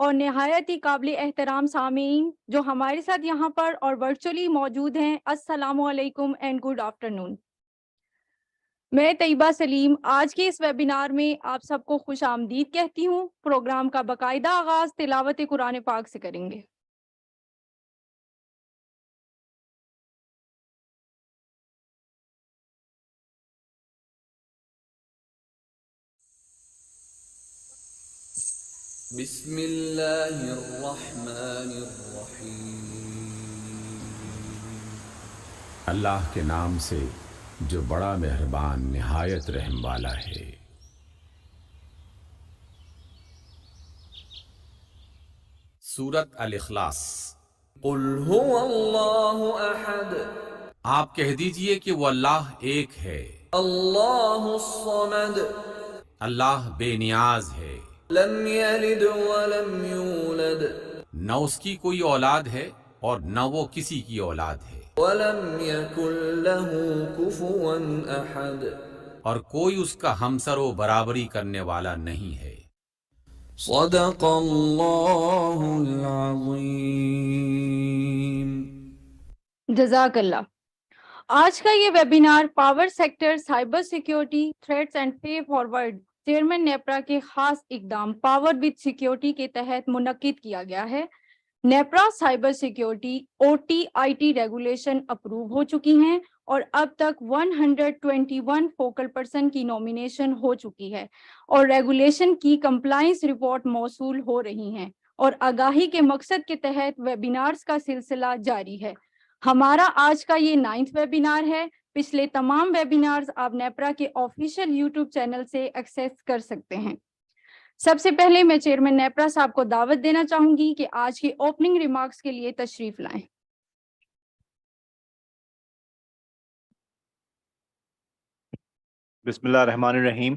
اور نہایت ہی قابل احترام سامعین جو ہمارے ساتھ یہاں پر اور ورچولی موجود ہیں، السلام علیکم اینڈ گڈ آفٹرنون۔ میں طیبہ سلیم آج کے اس ویبینار میں آپ سب کو خوش آمدید کہتی ہوں۔ پروگرام کا باقاعدہ آغاز تلاوت قرآن پاک سے کریں گے۔ بسم اللہ الرحمن الرحیم۔ اللہ کے نام سے جو بڑا مہربان نہایت رحم والا ہے۔ سورۃ الاخلاص۔ قل هو اللہ احد، آپ کہہ دیجئے کہ وہ اللہ ایک ہے، اللہ الصمد، اللہ بے نیاز ہے، لم یلد ولم یولد، نہ اس کی کوئی اولاد ہے اور نہ وہ کسی کی اولاد ہے، ولم یکن له کفوا احد۔ اور کوئی اس کا ہمسر و برابری کرنے والا نہیں ہے۔ صدق اللہ العظیم۔ جزاک اللہ۔ آج کا یہ webinar power sector cyber security threats and way forward chairman NEPRA کے خاص اقدام پاور وتھ سیکیورٹی کے تحت منعقد کیا گیا ہے۔ NEPRA cyber security O T I T regulation approve ہو چکی ہیں اور اب تک 121 فوکل پرسن کی نومینیشن ہو چکی ہے اور ریگولیشن کی کمپلائنس رپورٹ موصول ہو رہی ہیں اور آگاہی کے مقصد کے تحت ویبینارز کا سلسلہ جاری ہے۔ ہمارا آج کا یہ 9واں ویبینار ہے۔ پچھلے تمام ویبینارز آپ نیپرا کے آفیشیل یوٹیوب چینل سے ایکسیس کر سکتے ہیں۔ سب سے پہلے میں چیئرمین نیپرا صاحب کو دعوت دینا چاہوں گی کہ آج کی اوپننگ ریمارکس کے لیے تشریف لائیں۔ بسم اللہ الرحمن الرحیم۔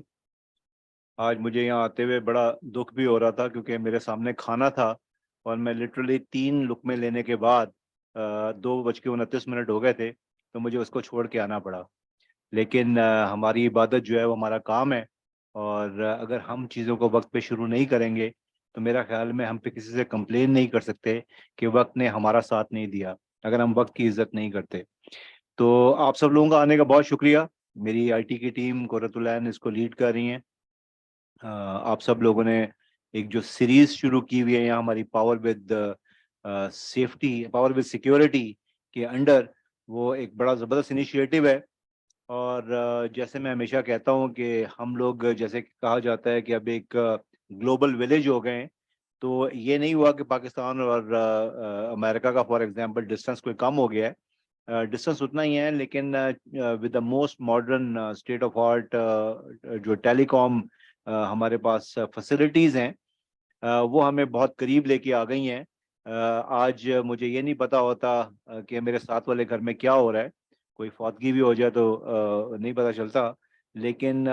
آج مجھے یہاں آتے ہوئے بڑا دکھ بھی ہو رہا تھا کیونکہ میرے سامنے کھانا تھا اور میں لٹرلی 3 لقمے لینے کے بعد 2:29 ہو گئے تھے تو مجھے اس کو چھوڑ کے آنا پڑا۔ لیکن ہماری عبادت جو ہے وہ ہمارا کام ہے، اور اگر ہم چیزوں کو وقت پہ شروع نہیں کریں گے تو میرا خیال میں ہم پہ کسی سے کمپلین نہیں کر سکتے کہ وقت نے ہمارا ساتھ نہیں دیا اگر ہم وقت کی عزت نہیں کرتے۔ تو آپ سب لوگوں کا آنے کا بہت شکریہ۔ میری آئی ٹی کی ٹیم قرۃ العین اس کو لیڈ کر رہی ہیں۔ آپ سب لوگوں نے ایک جو سیریز شروع کی ہوئی ہے یہاں ہماری power with safety, power with security کے انڈر، وہ ایک بڑا زبردست انیشیٹو ہے۔ اور جیسے میں ہمیشہ کہتا ہوں کہ ہم لوگ، جیسے کہا جاتا ہے کہ اب ایک گلوبل ولیج ہو گئے ہیں، تو یہ نہیں ہوا کہ پاکستان اور امریکہ کا فار ایگزامپل ڈسٹینس کوئی کم ہو گیا ہے، ڈسٹینس اتنا ہی ہے، لیکن with the most modern state of art جو ٹیلی کام ہمارے پاس فیسلٹیز ہیں وہ ہمیں بہت قریب لے کے آ گئی ہیں۔ آج مجھے یہ نہیں پتا ہوتا کہ میرے ساتھ والے گھر میں کیا ہو رہا ہے، کوئی فوتگی بھی ہو جائے تو نہیں پتا چلتا، لیکن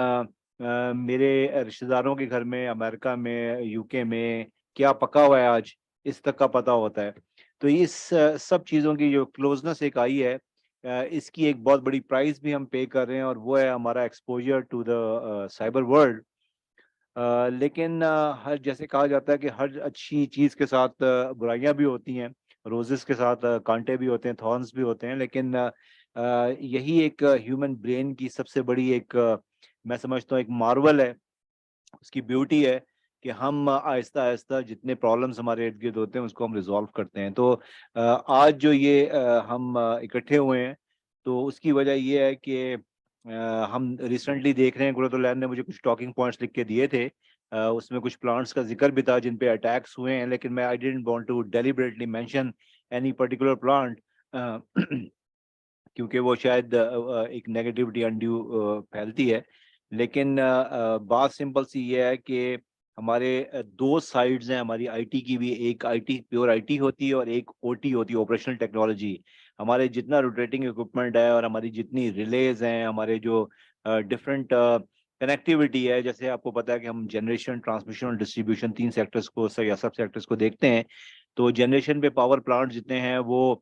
میرے رشتہ داروں کے گھر میں امریکہ میں یو کے میں کیا پکا ہوا ہے آج اس تک کا پتہ ہوتا ہے۔ تو اس سب چیزوں کی جو کلوزنس ایک آئی ہے، اس کی ایک بہت بڑی پرائز بھی ہم پے کر رہے ہیں، اور وہ ہے ہمارا exposure to the cyber world. لیکن ہر، جیسے کہا جاتا ہے کہ ہر اچھی چیز کے ساتھ برائیاں بھی ہوتی ہیں، روزز کے ساتھ کانٹے بھی ہوتے ہیں، تھورنز بھی ہوتے ہیں، لیکن یہی ایک ہیومن برین کی سب سے بڑی ایک میں سمجھتا ہوں ایک مارول ہے، اس کی بیوٹی ہے کہ ہم آہستہ آہستہ جتنے پرابلمس ہمارے ارد گرد ہوتے ہیں اس کو ہم ریزالو کرتے ہیں۔ تو آج جو یہ ہم اکٹھے ہوئے ہیں تو اس کی وجہ یہ ہے کہ ہم ریسنٹلی دیکھ رہے ہیں، قرۃ العین نے مجھے کچھ ٹاکنگ پوائنٹس لکھ کے دیے تھے، اس میں کچھ پلانٹس کا ذکر بھی تھا جن پہ اٹیکس ہوئے ہیں، لیکن میں آئی ڈidn't want to deliberately mention any particular plant کیونکہ وہ شاید ایک نیگیٹیوٹی انڈیو پھیلتی ہے۔ لیکن بات سمپل سی یہ ہے کہ ہمارے 2 سائڈز ہیں ہماری آئی ٹی کی بھی، ایک I T pure I T ہوتی ہے اور ایک او ٹی ہوتی ہے، آپریشنل ٹیکنالوجی۔ ہمارے جتنا روٹیٹنگ اکوپمنٹ ہے اور ہماری جتنی ریلیز ہیں، ہمارے جو ڈفرینٹ کنیکٹیوٹی ہے، جیسے آپ کو پتا ہے کہ ہم جنریشن، ٹرانسمیشن اور ڈسٹریبیوشن 3 سیکٹرز کو یا سب سیکٹرز کو دیکھتے ہیں۔ تو جنریشن پہ پاور پلانٹ جتنے ہیں وہ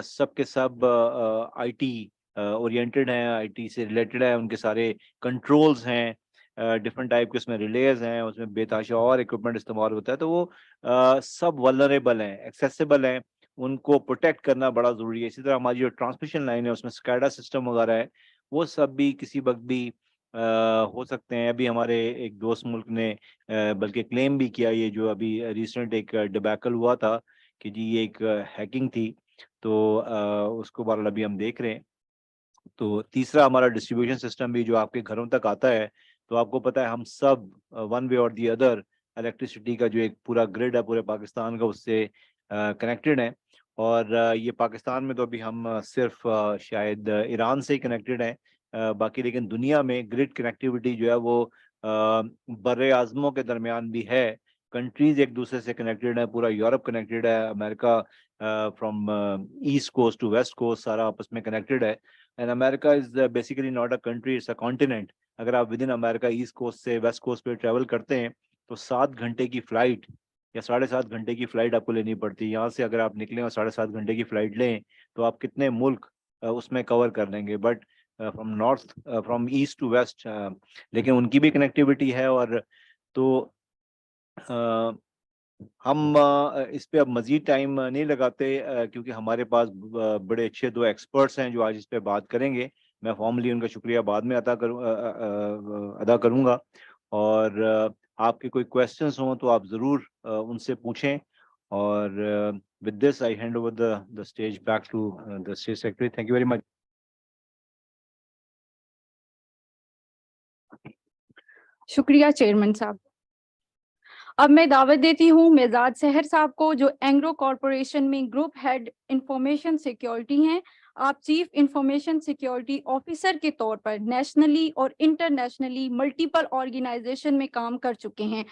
سب کے سب آئی ٹی اورینٹڈ ہیں، آئی ٹی سے ریلیٹڈ ہیں، ان کے سارے کنٹرولز ہیں، डिफरेंट टाइप के उसमें रिलेज हैं, उसमें बेताशा और इक्विपमेंट इस्तेमाल होता है, तो वो सब वल्नरेबल हैं, एक्सेसिबल हैं, उनको प्रोटेक्ट करना बड़ा ज़रूरी है। इसी तरह हमारी जो ट्रांसमिशन लाइन है उसमें स्कैडा सिस्टम वगैरह है, वो सब भी किसी वक्त भी हो सकते हैं। अभी हमारे एक दोस्त मुल्क ने बल्कि क्लेम भी किया, ये जो अभी रिसेंट एक डिबैकल हुआ था कि जी ये एक हैकिंग थी, तो उसको बहरहाल अभी हम देख रहे हैं। तो तीसरा हमारा डिस्ट्रीब्यूशन सिस्टम भी जो आपके घरों तक आता है, तो आपको पता है हम सब वन वे और दी अदर इलेक्ट्रिसिटी का जो एक पूरा ग्रिड है पूरे पाकिस्तान का, उससे कनेक्टेड है। और ये पाकिस्तान में तो अभी हम सिर्फ शायद ईरान से ही कनेक्टेड हैं, बाकी लेकिन दुनिया में ग्रिड कनेक्टिविटी जो है वो बर्रे आज़मों के दरमियान भी है। कंट्रीज एक दूसरे से कनेक्टेड है, पूरा यूरोप कनेक्टेड है, America from east coast to west coast सारा आपस में कनेक्टेड है। And America is basically not a country, it's a continent. अगर आप within America east coast से वेस्ट कोस्ट पे ट्रेवल करते हैं तो 7 घंटे की फ्लाइट या 7.5 घंटे की फ्लाइट आपको लेनी पड़ती है। यहाँ से अगर आप निकलें और 7.5 घंटे की फ्लाइट लें तो आप कितने मुल्क उसमें कवर कर लेंगे, but from north from east to west. लेकिन उनकी भी कनेक्टिविटी है। और तो हम इस पे अब मजीद टाइम नहीं लगाते, क्योंकि हमारे पास बड़े अच्छे 2 एक्सपर्ट्स हैं जो आज इस पे बात करेंगे। मैं फॉर्मली उनका शुक्रिया बाद में अदा करूंगा। और आपके कोई क्वेश्चंस हों तो आप ज़रूर उनसे पूछें। और with this I hand over the stage back to the state secretary. Thank you very much. शुक्रिया चेयरमैन साहब। अब मैं दावत देती हूँ मेहजाद सहर साहब को, जो एंग्रो कॉरपोरेशन में ग्रुप हेड इंफॉर्मेशन सिक्योरिटी हैं। आप चीफ इंफॉर्मेशन सिक्योरिटी ऑफिसर के तौर पर नेशनली और इंटरनेशनली मल्टीपल ऑर्गेनाइजेशन में काम कर चुके हैं।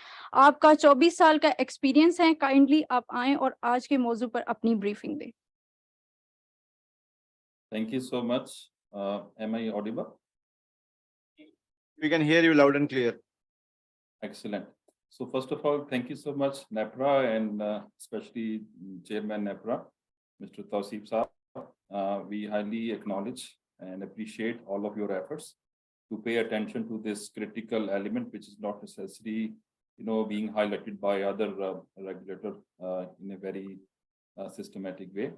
आपका 24 साल का एक्सपीरियंस है। काइंडली आप आएं और आज के मौजू पर अपनी ब्रीफिंग दें। Thank you so much. Am I audible? We can hear you loud and clear. Excellent. So first of all, thank you so much, NEPRA, and especially Chairman NEPRA, Mr. Tausif Saab. We highly acknowledge and appreciate all of your efforts to pay attention to this critical element, which is not necessarily, being highlighted by other regulator in a very systematic way.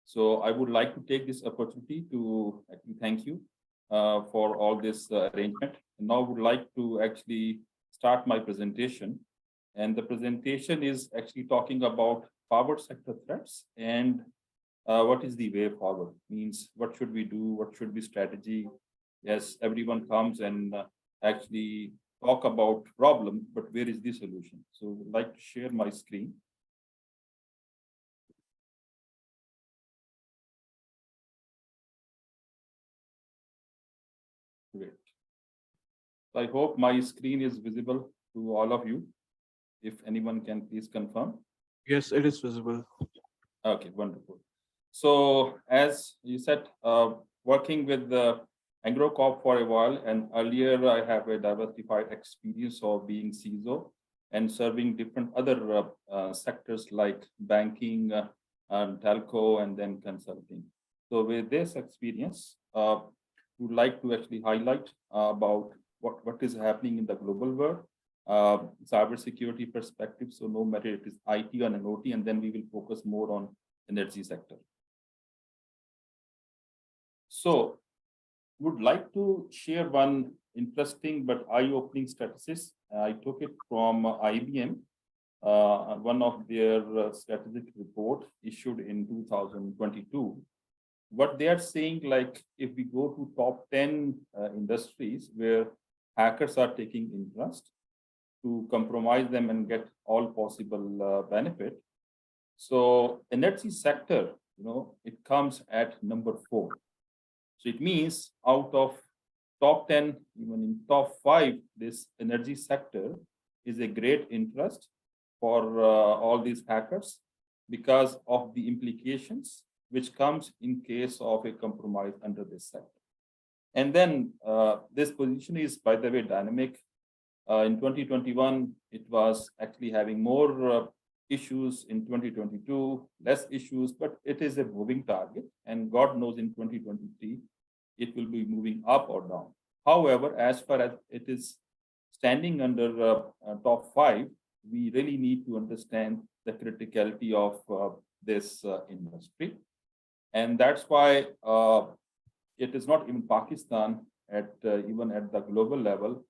So I would like to take this opportunity to actually thank you for all this arrangement. And now I would like to actually start my presentation. And the presentation is actually talking about power sector threats and what is the way forward. Means what should we do? What should be strategy? Yes, everyone comes and actually talk about problem, but where is the solution? So I'd like to share my screen. Great. So I hope my screen is visible to all of you. If anyone can please confirm. Yes, it is visible. Okay, wonderful. So as you said, working with the AgroCorp for a while, and earlier I have a diversified experience of being CISO and serving different other sectors like banking, and telco, and then consulting. So with this experience, we would like to actually highlight about what is happening in the global world, cybersecurity perspective. So no matter it is IT or an OT, and then we will focus more on energy sector. So would like to share one interesting but eye-opening statistics. I took it from IBM, one of their strategic report issued in 2022. What they are saying, like if we go to top 10 industries where hackers are taking interest to compromise them and get all possible benefit. So energy sector, it comes at number 4. So it means out of top 10, even in top 5, this energy sector is a great interest for all these hackers because of the implications which comes in case of a compromise under this sector. And then this position is, by the way, dynamic. In 2021, it was actually having more issues. In 2022, less issues, but it is a moving target. And God knows in 2023, it will be moving up or down. However, as far as it is standing under top 5, we really need to understand the criticality of this industry. And that's why it is not even Pakistan even at the global level.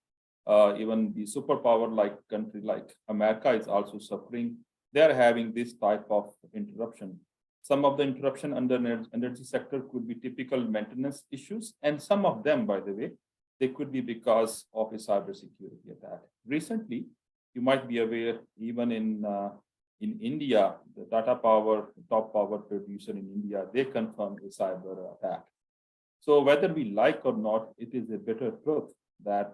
Even the superpower like country like America is also suffering. They are having this type of interruption. Some of the interruption under energy sector could be typical maintenance issues, and some of them, by the way, they could be because of a cybersecurity attack. Recently, you might be aware, even in India, the Tata Power, top power producer in India, they confirmed a cyber attack. So whether we like or not, it is a bitter truth that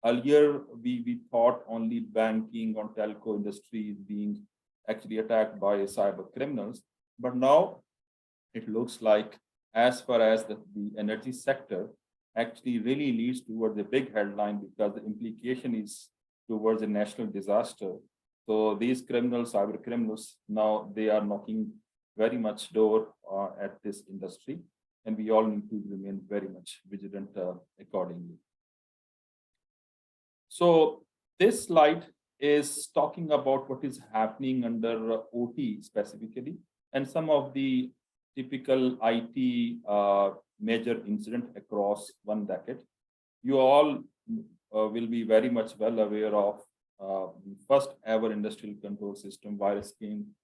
earlier we thought only banking or telco industry is being actually attacked by cyber criminals. But now it looks like as far as the energy sector actually really leads towards a big headline, because the implication is towards a national disaster. So these criminals, cyber criminals, now they are knocking very much door at this industry, and we all need to remain very much vigilant accordingly. So this slide is talking about what is happening under OT specifically, and some of the typical IT major incident across one decade. You all will be very much well aware of the first ever industrial control system virus came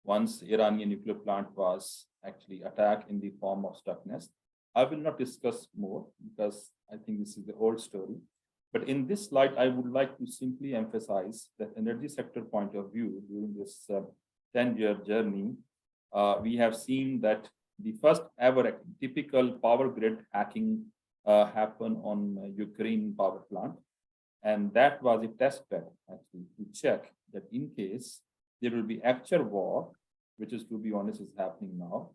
once Iranian nuclear plant was actually attacked in the form of Stuxnet. I will not discuss more because I think this is the old story. But in this slide, I would like to simply emphasize that energy sector point of view during this 10-year journey, we have seen that the first ever typical power grid hacking happened on Ukraine power plant. And that was a test bed actually to check that in case there will be actual war, which is, to be honest, is happening now,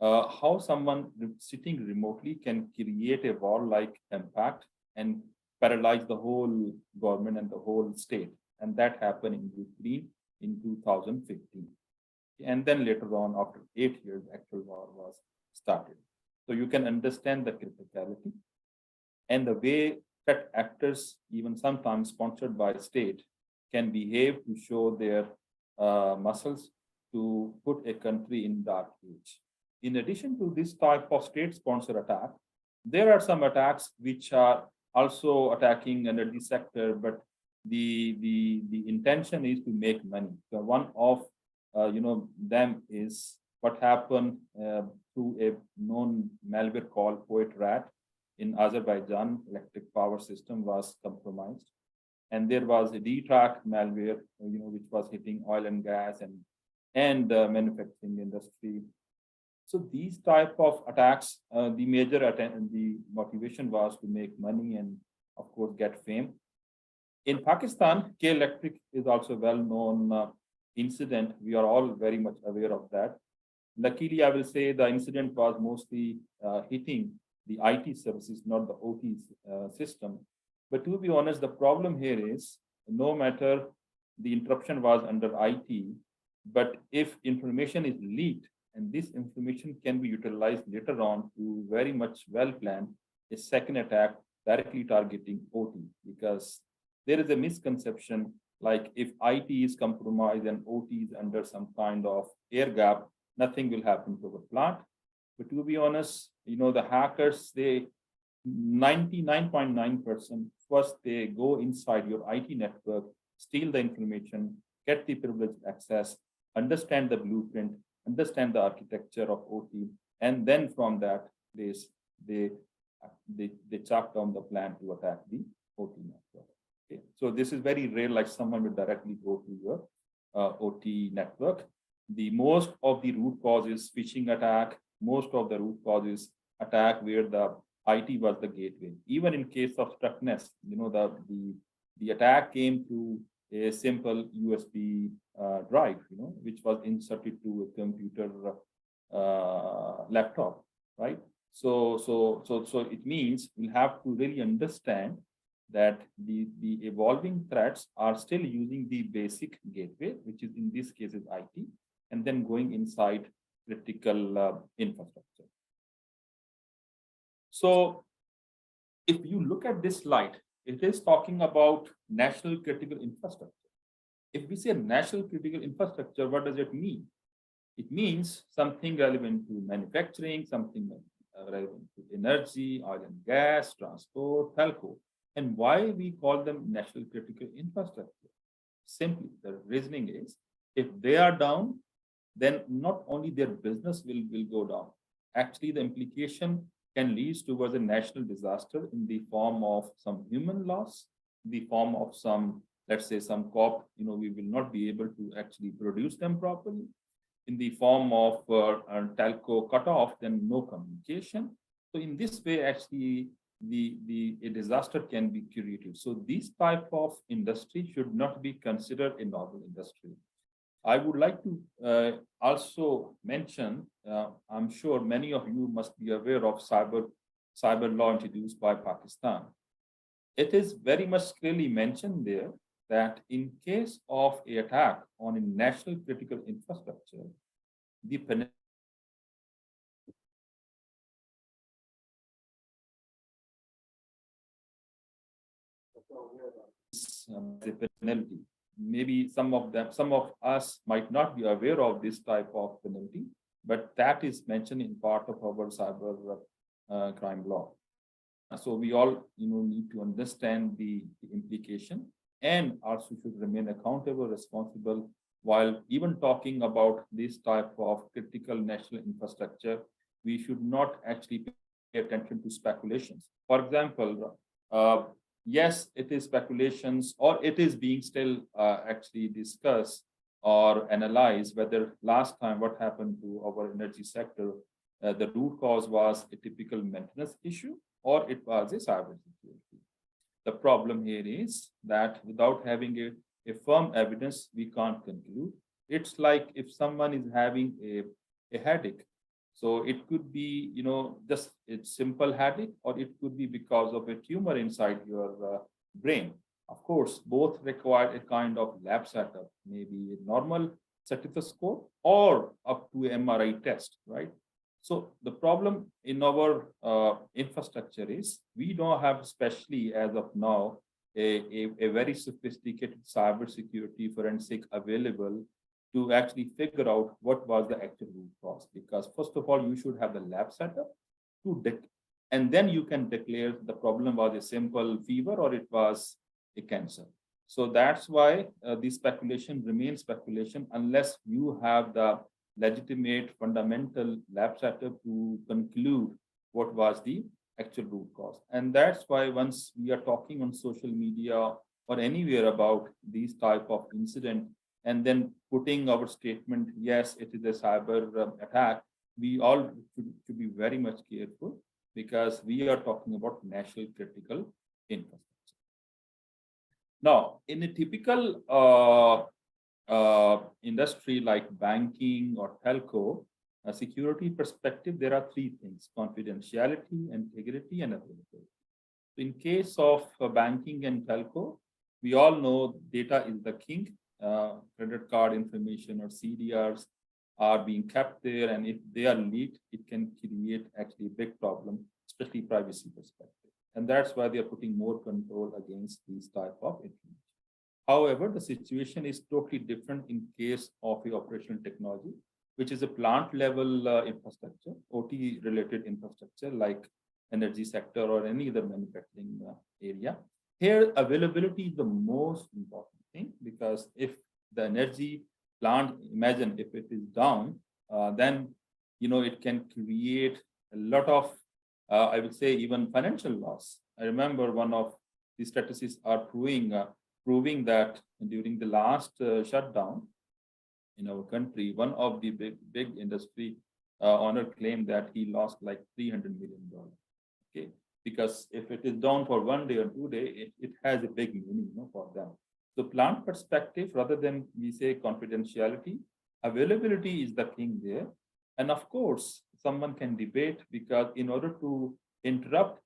how someone sitting remotely can create a war-like impact and paralyze the whole government and the whole state. And that happened in Ukraine in 2015. And then later on, after 8 years, actual war was started. So you can understand the criticality and the way that actors, even sometimes sponsored by state, can behave to show their muscles to put a country in dark age. In addition to this type of state-sponsored attack, there are some attacks which are also attacking energy sector, but the intention is to make money. So one of them is what happened through a known malware called Poet Rat in Azerbaijan. Electric power system was compromised, and there was a D-track malware, which was hitting oil and gas and manufacturing industry. So these type of attacks, the motivation was to make money and, of course, get fame. In Pakistan, K Electric is also well-known incident. We are all very much aware of that. Luckily, I will say the incident was mostly hitting the IT services, not the OT system. But to be honest, the problem here is no matter the interruption was under IT, but if information is leaked, and this information can be utilized later on to very much well-planned a second attack directly targeting OT, because there is a misconception like if IT is compromised and OT is under some kind of air gap, nothing will happen to the plant. But to be honest, the hackers, they 99.9% first they go inside your IT network, steal the information, get the privileged access, understand the blueprint, understand the architecture of OT, and then from that place they chalk down the plan to attack the OT network. Okay. So this is very rare, like someone will directly go to your OT network. The most of the root cause is phishing attack. Most of the root cause is attack where the IT was the gateway. Even in case of Stuxnet, the attack came through a simple USB drive, which was inserted to a computer laptop, right? So it means we'll have to really understand that the evolving threats are still using the basic gateway, which is in this case is IT, and then going inside critical infrastructure. So if you look at this slide, it is talking about national critical infrastructure. If we say national critical infrastructure, what does it mean? It means something relevant to manufacturing, something relevant to energy, oil and gas, transport, telco. And why we call them national critical infrastructure? Simply, the reasoning is if they are down, then not only their business will go down. Actually, the implication can lead towards a national disaster in the form of some human loss, in the form of some, let's say, some crop, we will not be able to actually produce them properly, in the form of telco cut off, then no communication. So in this way, actually, a disaster can be created. So this type of industry should not be considered a normal industry. I would like to also mention, I'm sure many of you must be aware of cyber law introduced by Pakistan. It is very much clearly mentioned there that in case of an attack on a national critical infrastructure, the penalty. Maybe some of us might not be aware of this type of penalty, but that is mentioned in part of our cyber crime law. So we all, need to understand the implication and also should remain accountable, responsible while even talking about this type of critical national infrastructure. We should not actually pay attention to speculations. For example, yes, it is speculations or it is being still actually discussed or analyzed whether last time what happened to our energy sector, the root cause was a typical maintenance issue or it was a cybersecurity. The problem here is that without having a firm evidence, we can't conclude. It's like if someone is having a headache. So it could be, just a simple headache, or it could be because of a tumor inside your brain. Of course, both require a kind of lab setup, maybe a normal stethoscope or up to MRI test, right? So the problem in our infrastructure is we don't have, especially as of now, a very sophisticated cybersecurity forensic available to actually figure out what was the actual root cause. Because first of all, you should have the lab setup and then you can declare the problem was a simple fever or it was a cancer. So that's why the speculation remains speculation unless you have the legitimate fundamental lab setup to conclude what was the actual root cause. And that's why once we are talking on social media or anywhere about these type of incident and then putting our statement, yes, it is a cyber attack, we all should be very much careful because we are talking about national critical infrastructure. Now, in a typical industry like banking or telco, a security perspective, there are three things: confidentiality, integrity, and availability. In case of banking and telco, we all know data is the king. Credit card information or CDRs are being kept there, and if they are leaked, it can create actually a big problem, especially privacy perspective. And that's why they are putting more control against these type of information. However, the situation is totally different in case of the operational technology, which is a plant level infrastructure, OT related infrastructure like energy sector or any other manufacturing area. Here, availability is the most important thing because if the energy plant, imagine if it is down, then it can create a lot of, I would say, even financial loss. I remember one of the statistics are proving that during the last shutdown in our country, one of the big industry owner claimed that he lost like $300 million. Okay, because if it is down for 1 day or 2 days, it has a big meaning, for them. So plant perspective, rather than we say confidentiality, availability is the king there. And of course, someone can debate because in order to interrupt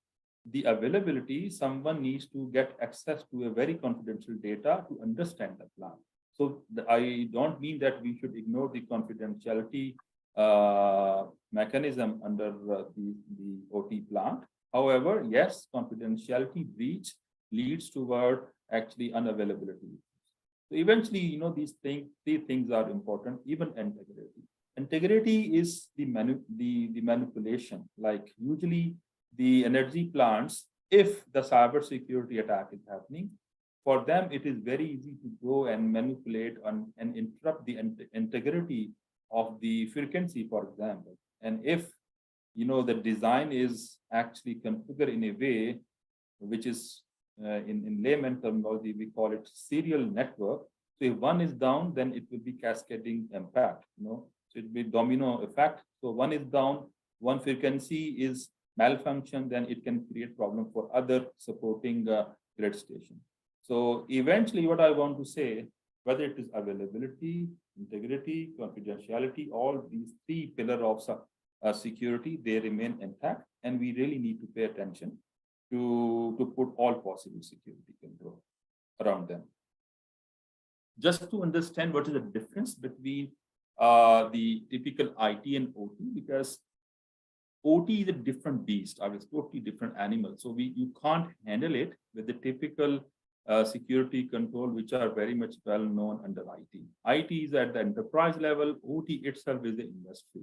the availability, someone needs to get access to a very confidential data to understand the plant. So I don't mean that we should ignore the confidentiality mechanism under the OT plant. However, yes, confidentiality breach leads toward actually unavailability. So eventually, these three things are important, even integrity. Integrity is the manipulation. Like usually the energy plants, if the cybersecurity attack is happening, for them it is very easy to go and manipulate and interrupt the integrity of the frequency, for example. And if the design is actually configured in a way which is in layman terminology, we call it serial network. So if one is down, then it will be cascading impact, so it will be domino effect. So one is down, one frequency is malfunction, then it can create problem for other supporting grid station. So eventually what I want to say, whether it is availability, integrity, confidentiality, all these three pillars of security, they remain intact, and we really need to pay attention to put all possible security control around them. Just to understand what is the difference between the typical IT and OT, because OT is a different beast, or it's totally different animal. So you can't handle it with the typical security control, which are very much well known under IT. IT is at the enterprise level, OT itself is the industry.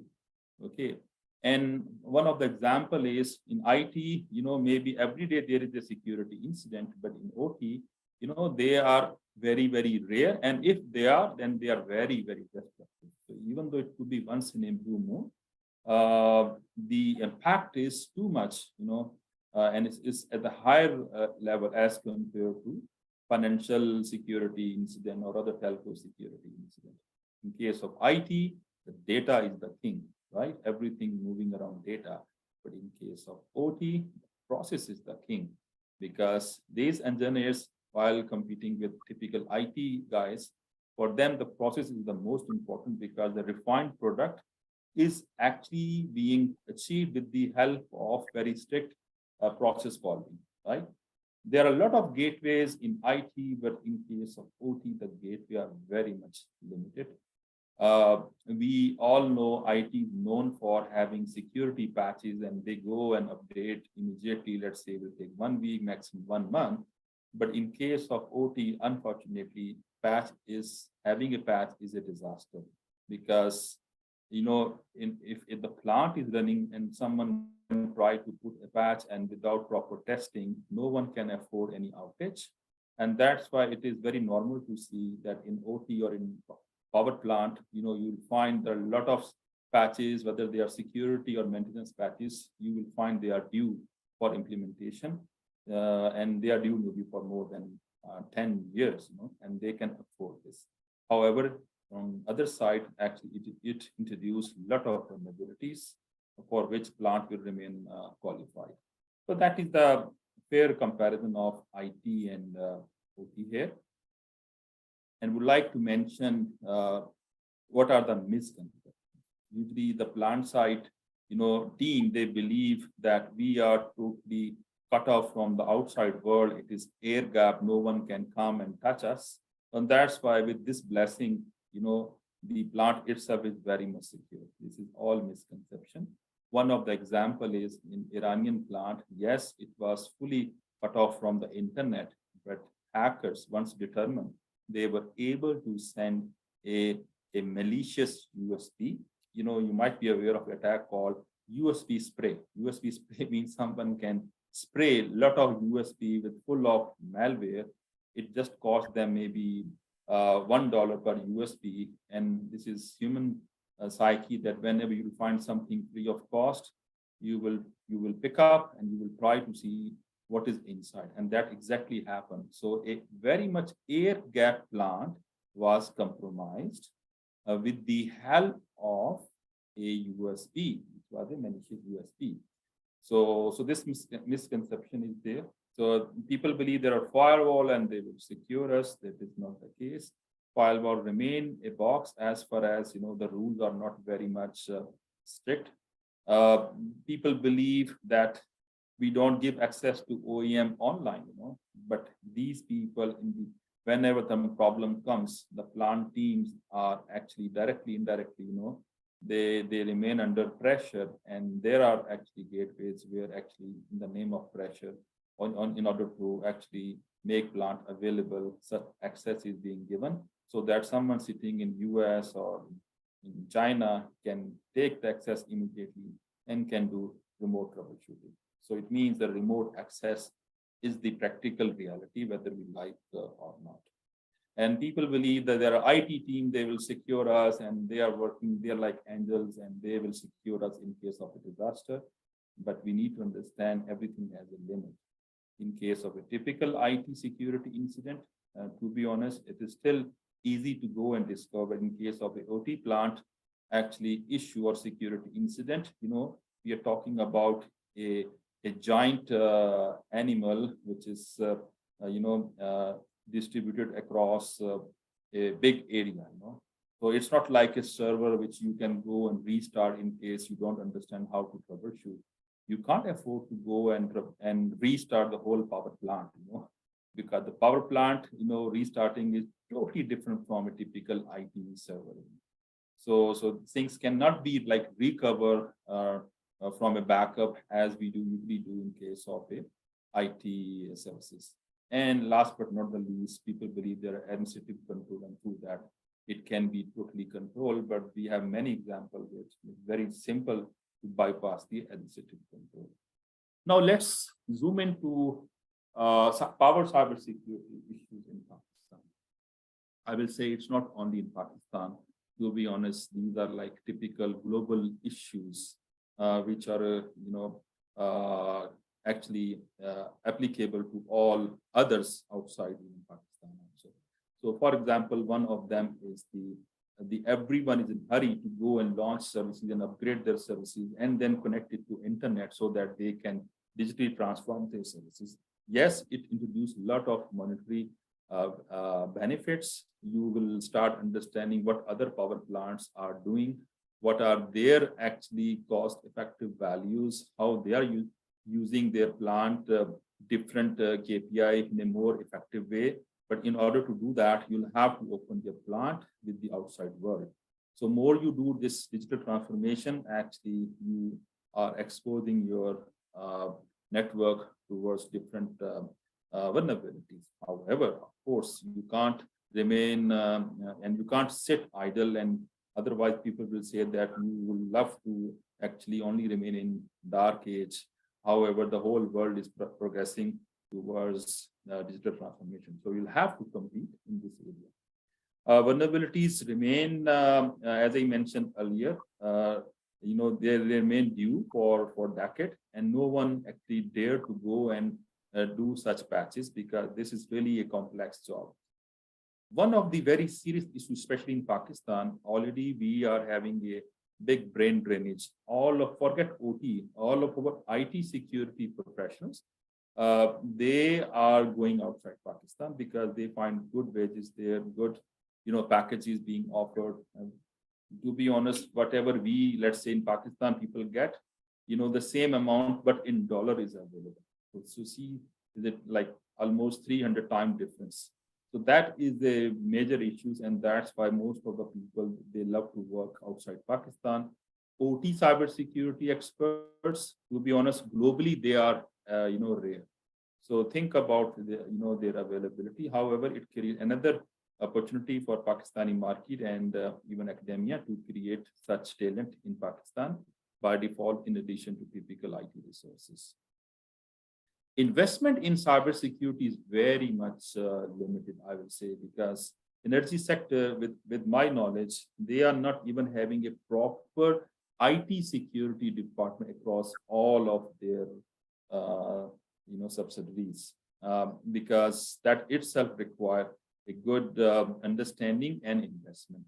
Okay. And one of the example is in IT, maybe every day there is a security incident, but in OT, they are very, very rare. And if they are, then they are very, very destructive. So even though it could be once in a blue moon, the impact is too much, and it's at the higher level as compared to financial security incident or other telco security incident. In case of IT, the data is the king, right? Everything moving around data. But in case of OT, process is the king, because these engineers, while competing with typical IT guys, for them, the process is the most important, because the refined product is actually being achieved with the help of very strict process following, right? There are a lot of gateways in IT, but in case of OT, the gateway are very much limited. We all know IT is known for having security patches, and they go and update immediately. Let's say it will take 1 week, maximum 1 month. But in case of OT, unfortunately, having a patch is a disaster, because if the plant is running and someone try to put a patch and without proper testing, no one can afford any outage. And that's why it is very normal to see that in OT or in power plant, you'll find there are a lot of patches, whether they are security or maintenance patches, you will find they are due for implementation, and they are due maybe for more than 10 years, and they can afford this. However, on other side, actually, it introduced a lot of vulnerabilities for which plant will remain qualified. So that is the fair comparison of IT and OT here. And would like to mention what are the misconceptions. Usually the plant side, team, they believe that we are totally cut off from the outside world. It is air gap, no one can come and touch us. And that's why with this blessing, the plant itself is very much secure. This is all misconception. One of the example is in Iranian plant. Yes, it was fully cut off from the internet, but hackers, once determined, they were able to send a malicious USB. You might be aware of an attack called USB spray. USB spray means someone can spray a lot of USB with full of malware. It just costs them maybe $1 per USB, and this is human psyche, that whenever you find something free of cost, you will pick up and you will try to see what is inside, and that exactly happened. So a very much air gap plant was compromised with the help of a USB, which was a malicious USB. So this misconception is there. So people believe there are firewall and they will secure us. That is not the case. Firewall remain a box as far as the rules are not very much strict. People believe that we don't give access to OEM online, but these people whenever the problem comes, the plant teams are actually directly, indirectly, they remain under pressure, and there are actually gateways where actually in the name of pressure, in order to actually make plant available, such access is being given so that someone sitting in US or in China can take the access immediately and can do remote troubleshooting. So it means the remote access is the practical reality, whether we like or not. And people believe that there are IT team, they will secure us and they are working, they're like angels and they will secure us in case of a disaster. But we need to understand everything has a limit. In case of a typical IT security incident, to be honest, it is still easy to go and discover. In case of a OT plant, actually issue or security incident, we are talking about a giant animal, which is, distributed across a big area, So it's not like a server which you can go and restart in case you don't understand how to troubleshoot. You can't afford to go and restart the whole power plant, because the power plant, restarting is totally different from a typical IT server. So things cannot be like recover from a backup as we usually do in case of a IT services. And last but not the least, people believe there are administrative control, and through that it can be totally controlled. But we have many examples which is very simple to bypass the administrative control. Now let's zoom into power cybersecurity issues in Pakistan. I will say it's not only in Pakistan. To be honest, these are like typical global issues which are, actually applicable to all others outside in Pakistan also. So, for example, one of them is the everyone is in hurry to go and launch services and upgrade their services and then connect it to internet so that they can digitally transform their services. Yes, it introduced a lot of monetary benefits. You will start understanding what other power plants are doing, what are their actually cost-effective values, how they are using their plant different KPI in a more effective way. But in order to do that, you'll have to open your plant with the outside world. So more you do this digital transformation, actually you are exposing your network towards different vulnerabilities. However, of course, you can't remain and you can't sit idle, and otherwise people will say that you will love to actually only remain in dark age. However, the whole world is progressing towards digital transformation. So you'll have to compete in this area. Vulnerabilities remain, as I mentioned earlier, they remain due for decade, and no one actually dare to go and do such patches because this is really a complex job. One of the very serious issues, especially in Pakistan, already we are having a big brain drainage. Forget OT, all of our IT security professionals, they are going outside Pakistan because they find good wages there, good, packages being offered. And to be honest, whatever we, let's say in Pakistan, people get, the same amount, but in dollar is available. So see, is it like almost 300 times difference? So that is the major issues, and that's why most of the people, they love to work outside Pakistan. OT cybersecurity experts, to be honest, globally they are rare. So think about their availability. However, it creates another opportunity for Pakistani market and even academia to create such talent in Pakistan by default, in addition to typical IT resources. Investment in cybersecurity is very much limited, I will say, because energy sector, with my knowledge, they are not even having a proper IT security department across all of their subsidiaries, because that itself requires a good understanding and investment.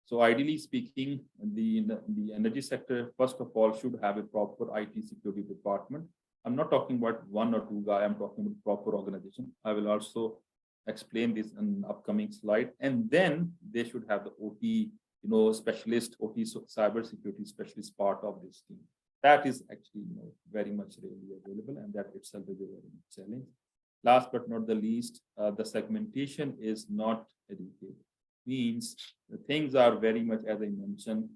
So ideally speaking, the energy sector, first of all, should have a proper IT security department. I'm not talking about one or two guys, I'm talking about proper organization. I will also explain this in upcoming slide. And then they should have the OT, specialist, OT cybersecurity specialist part of this team. That is actually very much really available, and that itself is a very big challenge. Last but not the least, the segmentation is not educated. Means the things are very much, as I mentioned,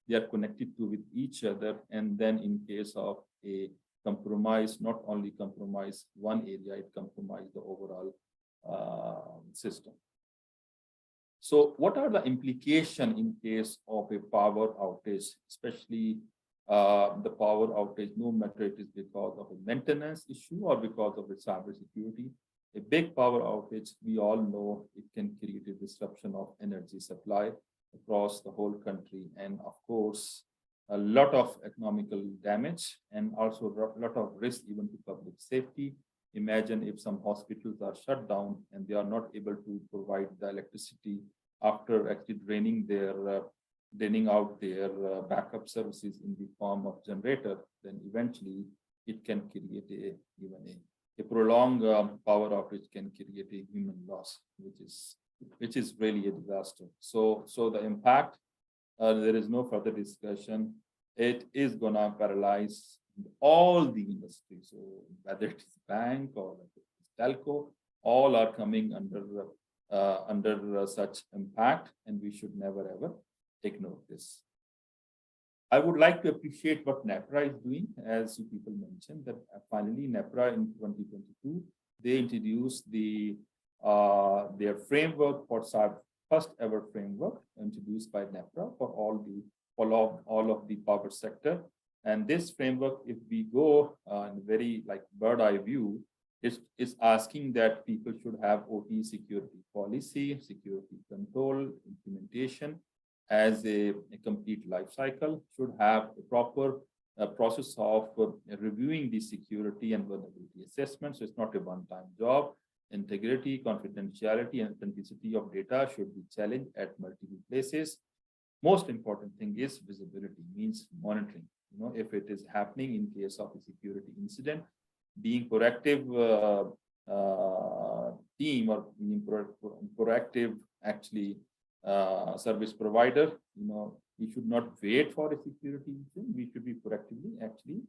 they are connected to with each other, and then in case of a not only compromise one area, it compromised the overall system. So what are the implications in case of a power outage, especially the power outage, no matter it is because of a maintenance issue or because of the cybersecurity? A big power outage, we all know it can create a disruption of energy supply across the whole country. And of course, a lot of economical damage and also a lot of risk even to public safety. Imagine if some hospitals are shut down and they are not able to provide the electricity after actually draining out their backup services in the form of generator, then eventually it can create a prolonged power outage can create a human loss, which is really a disaster. So the impact, there is no further discussion. It is gonna paralyze all the industries. So whether it is bank or whether it is telco, all are coming under such impact, and we should never ever ignore this. I would like to appreciate what NEPRA is doing, as you people mentioned, that finally NEPRA in 2022, they introduced their framework for first ever framework introduced by NEPRA for all of the power sector. And this framework, if we go in a very like bird eye view, is asking that people should have OT security policy, security control, implementation as a complete life cycle, should have a proper process of reviewing the security and vulnerability assessment. So it's not a one-time job. Integrity, confidentiality, and authenticity of data should be challenged at multiple places. Most important thing is visibility, means monitoring. You know, if it is happening in case of a security incident, being proactive team or being proactive actually service provider, you know, we should not wait for a security incident. We should be proactively actually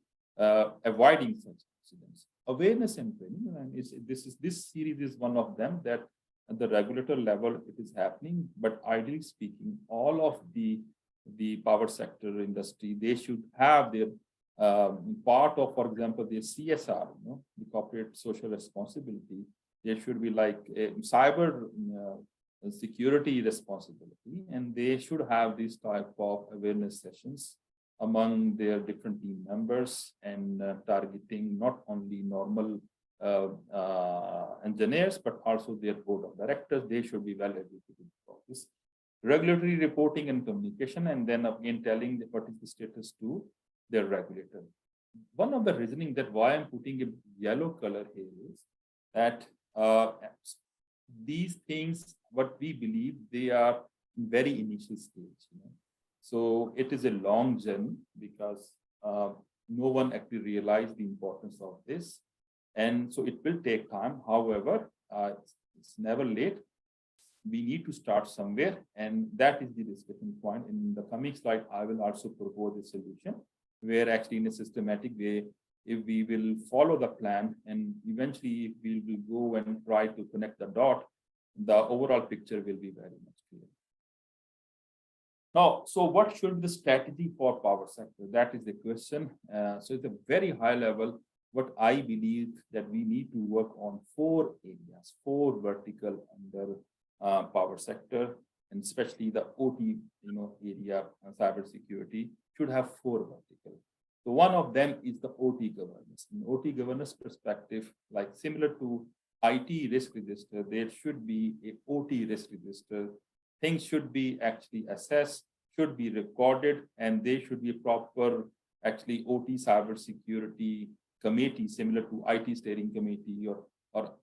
avoiding such incidents. Awareness and training, and this series is one of them that at the regulator level it is happening. But ideally speaking, all of the power sector industry, they should have their part of, for example, the CSR, you know, the corporate social responsibility. There should be like a cyber security responsibility, and they should have these type of awareness sessions among their different team members and targeting not only normal engineers, but also their board of directors. They should be well educated about this. Regulatory reporting and communication, and then again telling what is the status to their regulator. One of the reasoning that why I'm putting a yellow color here is that these things, what we believe, they are in very initial stage. You know? So it is a long journey because no one actually realized the importance of this. And so it will take time. However, it's never late. We need to start somewhere. And that is the discussion point. In the coming slide, I will also propose a solution where actually in a systematic way, if we will follow the plan and eventually if we will go and try to connect the dot, the overall picture will be very much clear. Now, so what should be the strategy for power sector? That is the question. So at a very high level, what I believe that we need to work on 4 areas, 4 vertical under power sector, and especially the OT, you know, area, cybersecurity should have 4 vertical. So one of them is the OT governance. In OT governance perspective, like similar to IT risk register, there should be a OT risk register. Things should be actually assessed, should be recorded, and there should be a proper actually OT cybersecurity committee similar to IT steering committee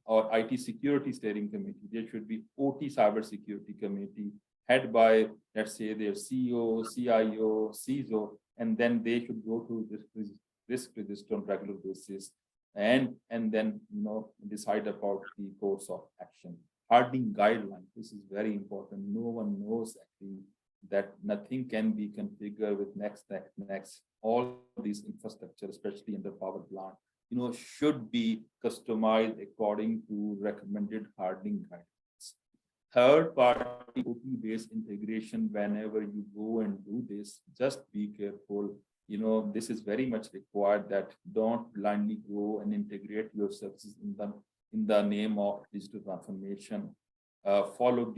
or IT security steering committee. There should be OT cybersecurity committee head by, let's say, their CEO, CIO, CISO, and then they should go through this risk register on regular basis and then, you know, decide about the course of action. Hardening guidelines, this is very important. No one knows actually that nothing can be configured with next. All these infrastructure, especially in the power plant, you know, should be customized according to recommended hardening guidelines. Third-party OT-based integration, whenever you go and do this, just be careful. this is very much required, that don't blindly go and integrate your services in the name of digital transformation. Follow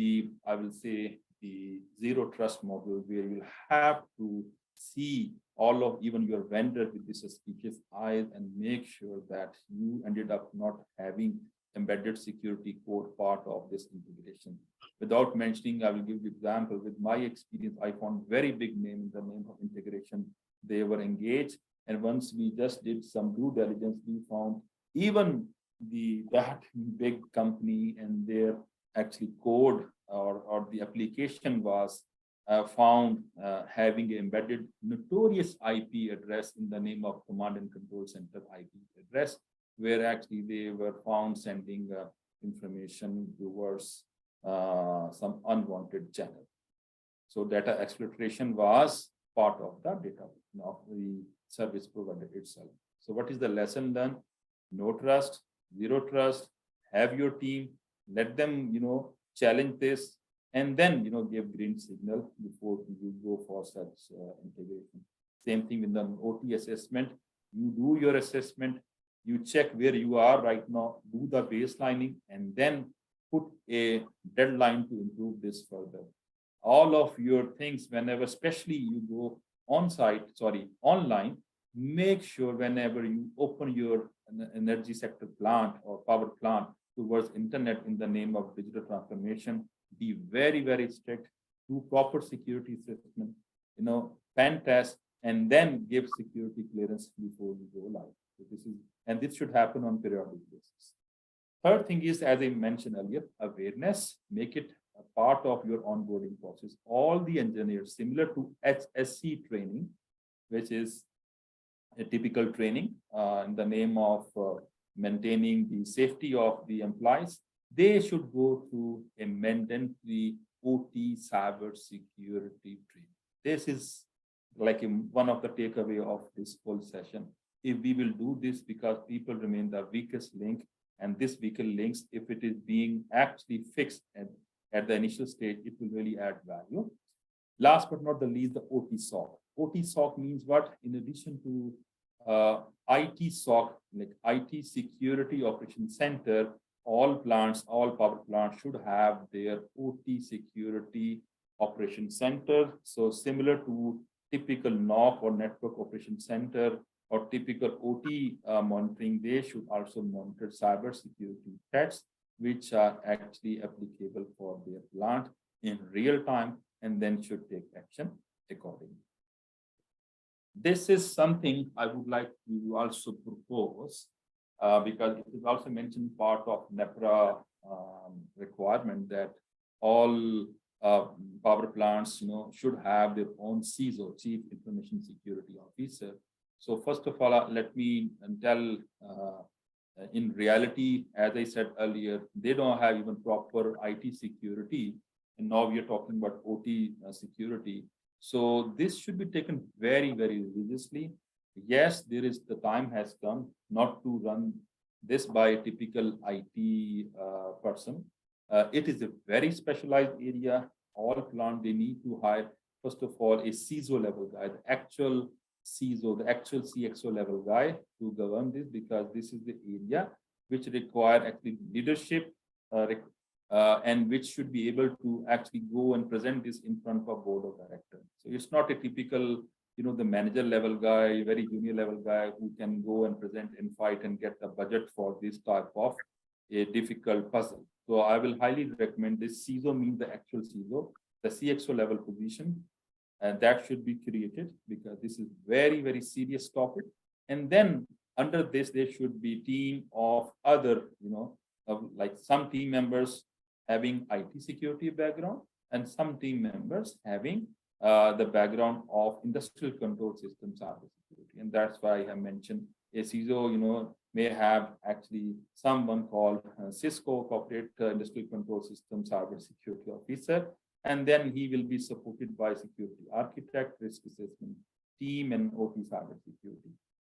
I will say, the zero trust model, where you'll have to see all of even your vendor with the suspicious eyes and make sure that you ended up not having embedded security code part of this integration. Without mentioning, I will give you example. With my experience, I found very big name in the name of integration. They were engaged, and once we just did some due diligence, we found even that big company and their actually code or the application was found having an embedded notorious IP address in the name of command and control center IP address, where actually they were found sending information towards some unwanted channel. So data exfiltration was part of the data of the service provider itself. So what is the lesson learned? No trust, zero trust, have your team, let them, challenge this, and then, give green signal before you go for such integration. Same thing with the OT assessment. You do your assessment, you check where you are right now, do the baselining, and then put a deadline to improve this further. All of your things, whenever, especially you go online, make sure whenever you open your energy sector plant or power plant towards internet in the name of digital transformation, be very, very strict, do proper security assessment, pen test, and then give security clearance before you go live. So this should happen on periodic basis. Third thing is, as I mentioned earlier, awareness. Make it a part of your onboarding process. All the engineers, similar to HSC training, which is a typical training in the name of maintaining the safety of the employees, they should go through a mandatory OT cybersecurity training. This is like one of the takeaway of this whole session. If we will do this, because people remain the weakest link, and this weaker links, if it is being actually fixed at the initial stage, it will really add value. Last but not the least, the OT SOC. OT SOC means what? In addition to IT SOC, like IT Security Operations Center, all power plants should have their OT Security Operations Center. So similar to typical NOC or Network Operations Center or typical OT monitoring, they should also monitor cybersecurity threats, which are actually applicable for their plant in real time, and then should take action accordingly. This is something I would like to also propose because it is also mentioned part of NEPRA requirement that all power plants, should have their own CISO, Chief Information Security Officer. So first of all, let me tell, in reality, as I said earlier, they don't have even proper IT security, and now we are talking about OT security. So this should be taken very, very religiously. Yes, the time has come not to run this by a typical IT person. It is a very specialized area. All plant, they need to hire, first of all, a CISO level guy, the actual CISO, the actual CXO level guy to govern this, because this is the area which require actually leadership and which should be able to actually go and present this in front of board of directors. So it's not a typical, the manager level guy, very junior level guy who can go and present and fight and get the budget for this type of a difficult puzzle. So I will highly recommend this. CISO means the actual CISO, the CXO level position, and that should be created, because this is very, very serious topic. And then under this, there should be team of other, like some team members having IT security background and some team members having the background of industrial control system cybersecurity. And that's why I have mentioned a CISO, may have actually someone called Cisco Corporate Industrial Control System Cybersecurity Officer. And then he will be supported by security architect, risk assessment team, and OT cybersecurity,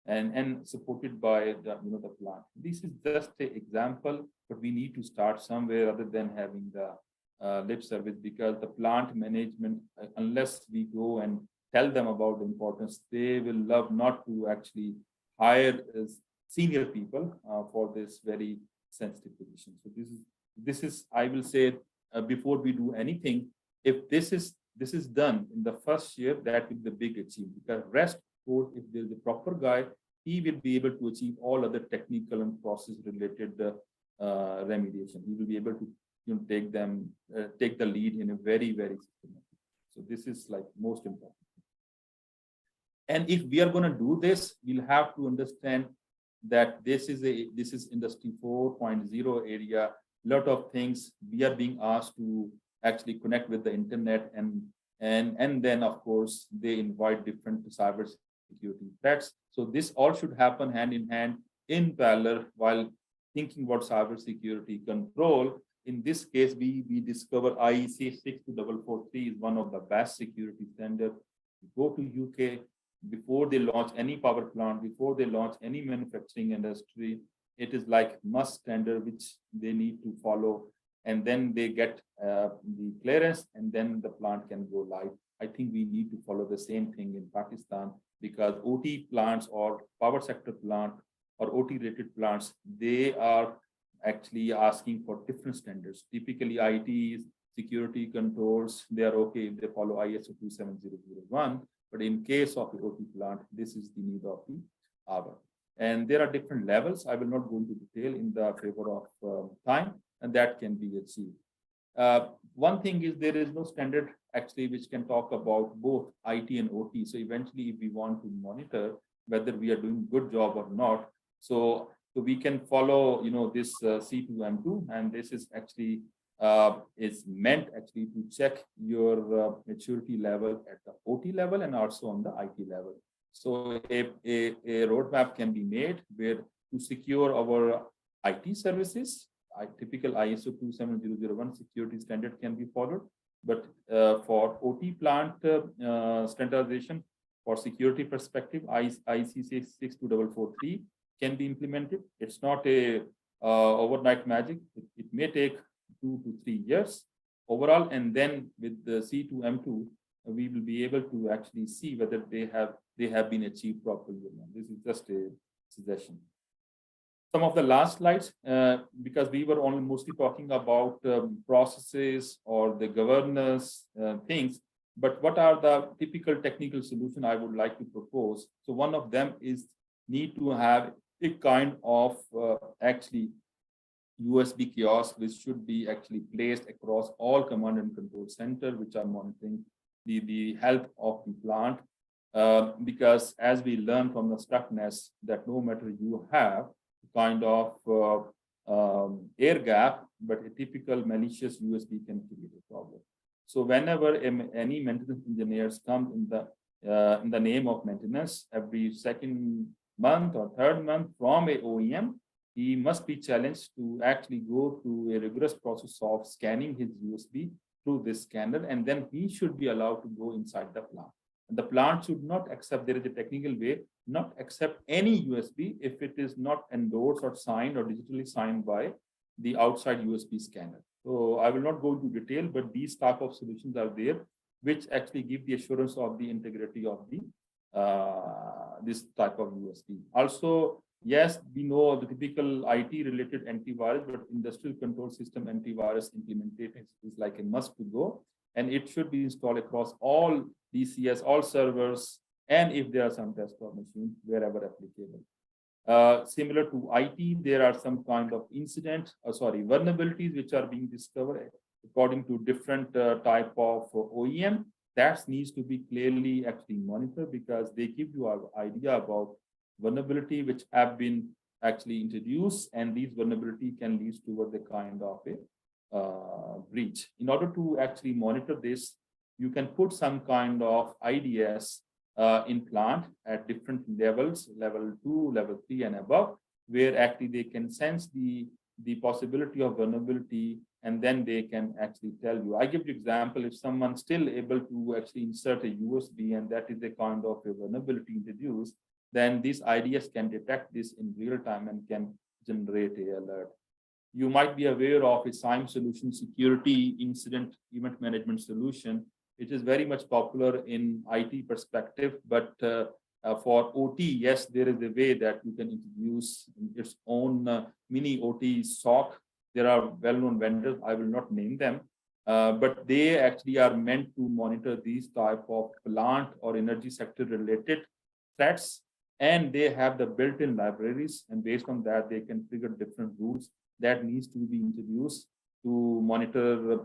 and supported by the plant. This is just an example, but we need to start somewhere other than having the lip service, because the plant management, unless we go and tell them about the importance, they will love not to actually hire senior people for this very sensitive position. So this is I will say, before we do anything, if this is done in the first year, that will be the big achievement. Because rest, course, if there is a proper guy, he will be able to achieve all other technical and process related remediation. He will be able to take the lead in a very, very systematic. So this is like most important. And if we are going to do this, we'll have to understand that this is industry 4.0 area. A lot of things we are being asked to actually connect with the internet, and then of course they invite different cyber security threats. So this all should happen hand in hand in parallel while thinking about cyber security control. In this case, we discover IEC 62443 is one of the best security standards. Go to UK, before they launch any power plant, before they launch any manufacturing industry, it is like must standard which they need to follow, and then they get the clearance, and then the plant can go live. I think we need to follow the same thing in Pakistan, because OT plants or power sector plant or OT rated plants, they are actually asking for different standards. Typically ITs, security controls, they are okay if they follow ISO 27001. But in case of the OT plant, this is the need of the hour. And there are different levels. I will not go into detail in the favor of time, and that can be achieved. One thing is there is no standard actually which can talk about both IT and OT. So eventually, if we want to monitor whether we are doing good job or not, so we can follow, this C2M2, and this is actually is meant actually to check your maturity level at the OT level and also on the IT level. So a roadmap can be made where to secure our IT services, typical ISO 27001 security standard can be followed. But for OT plant standardization, for security perspective, IEC 62443 can be implemented. It's not a overnight magic. It may take 2 to 3 years overall, and then with the C2M2, we will be able to actually see whether they have been achieved properly or not. This is just a suggestion. Some of the last slides, because we were only mostly talking about processes or the governance things, but what are the typical technical solution I would like to propose? So one of them is need to have a kind of actually USB kiosk, which should be actually placed across all command and control center, which are monitoring the health of the plant. Because as we learn from the stuckness, that no matter you have kind of air gap, but a typical malicious USB can create a problem. So whenever any maintenance engineers come in the name of maintenance, every second month or third month from a OEM, he must be challenged to actually go through a rigorous process of scanning his USB through this scanner, and then he should be allowed to go inside the plant. And the plant should not accept, there is a technical way, not accept any USB if it is not endorsed or signed or digitally signed by the outside USB scanner. So I will not go into detail, but these type of solutions are there, which actually give the assurance of the integrity of the this type of USB. Also, yes, we know the typical IT-related antivirus, but industrial control system antivirus implementation is like a must to go, and it should be installed across all DCS, all servers, and if there are some desktop machines, wherever applicable. Similar to IT, there are some kind of vulnerabilities which are being discovered according to different type of OEM. That needs to be clearly actually monitored, because they give you an idea about vulnerability which have been actually introduced, and these vulnerability can lead toward the kind of a breach. In order to actually monitor this, you can put some kind of IDS in plant at different levels, level 2, level 3 and above, where actually they can sense the possibility of vulnerability, and then they can actually tell you. I give you example, if someone's still able to actually insert a USB and that is a kind of a vulnerability introduced, then this IDS can detect this in real time and can generate an alert. You might be aware of a SIEM solution, security incident event management solution, which is very much popular in IT perspective, but for OT, yes, there is a way that you can introduce its own mini OT SOC. There are well-known vendors, I will not name them, but they actually are meant to monitor these type of plant or energy sector related threats, and they have the built-in libraries, and based on that, they can trigger different rules that needs to be introduced to monitor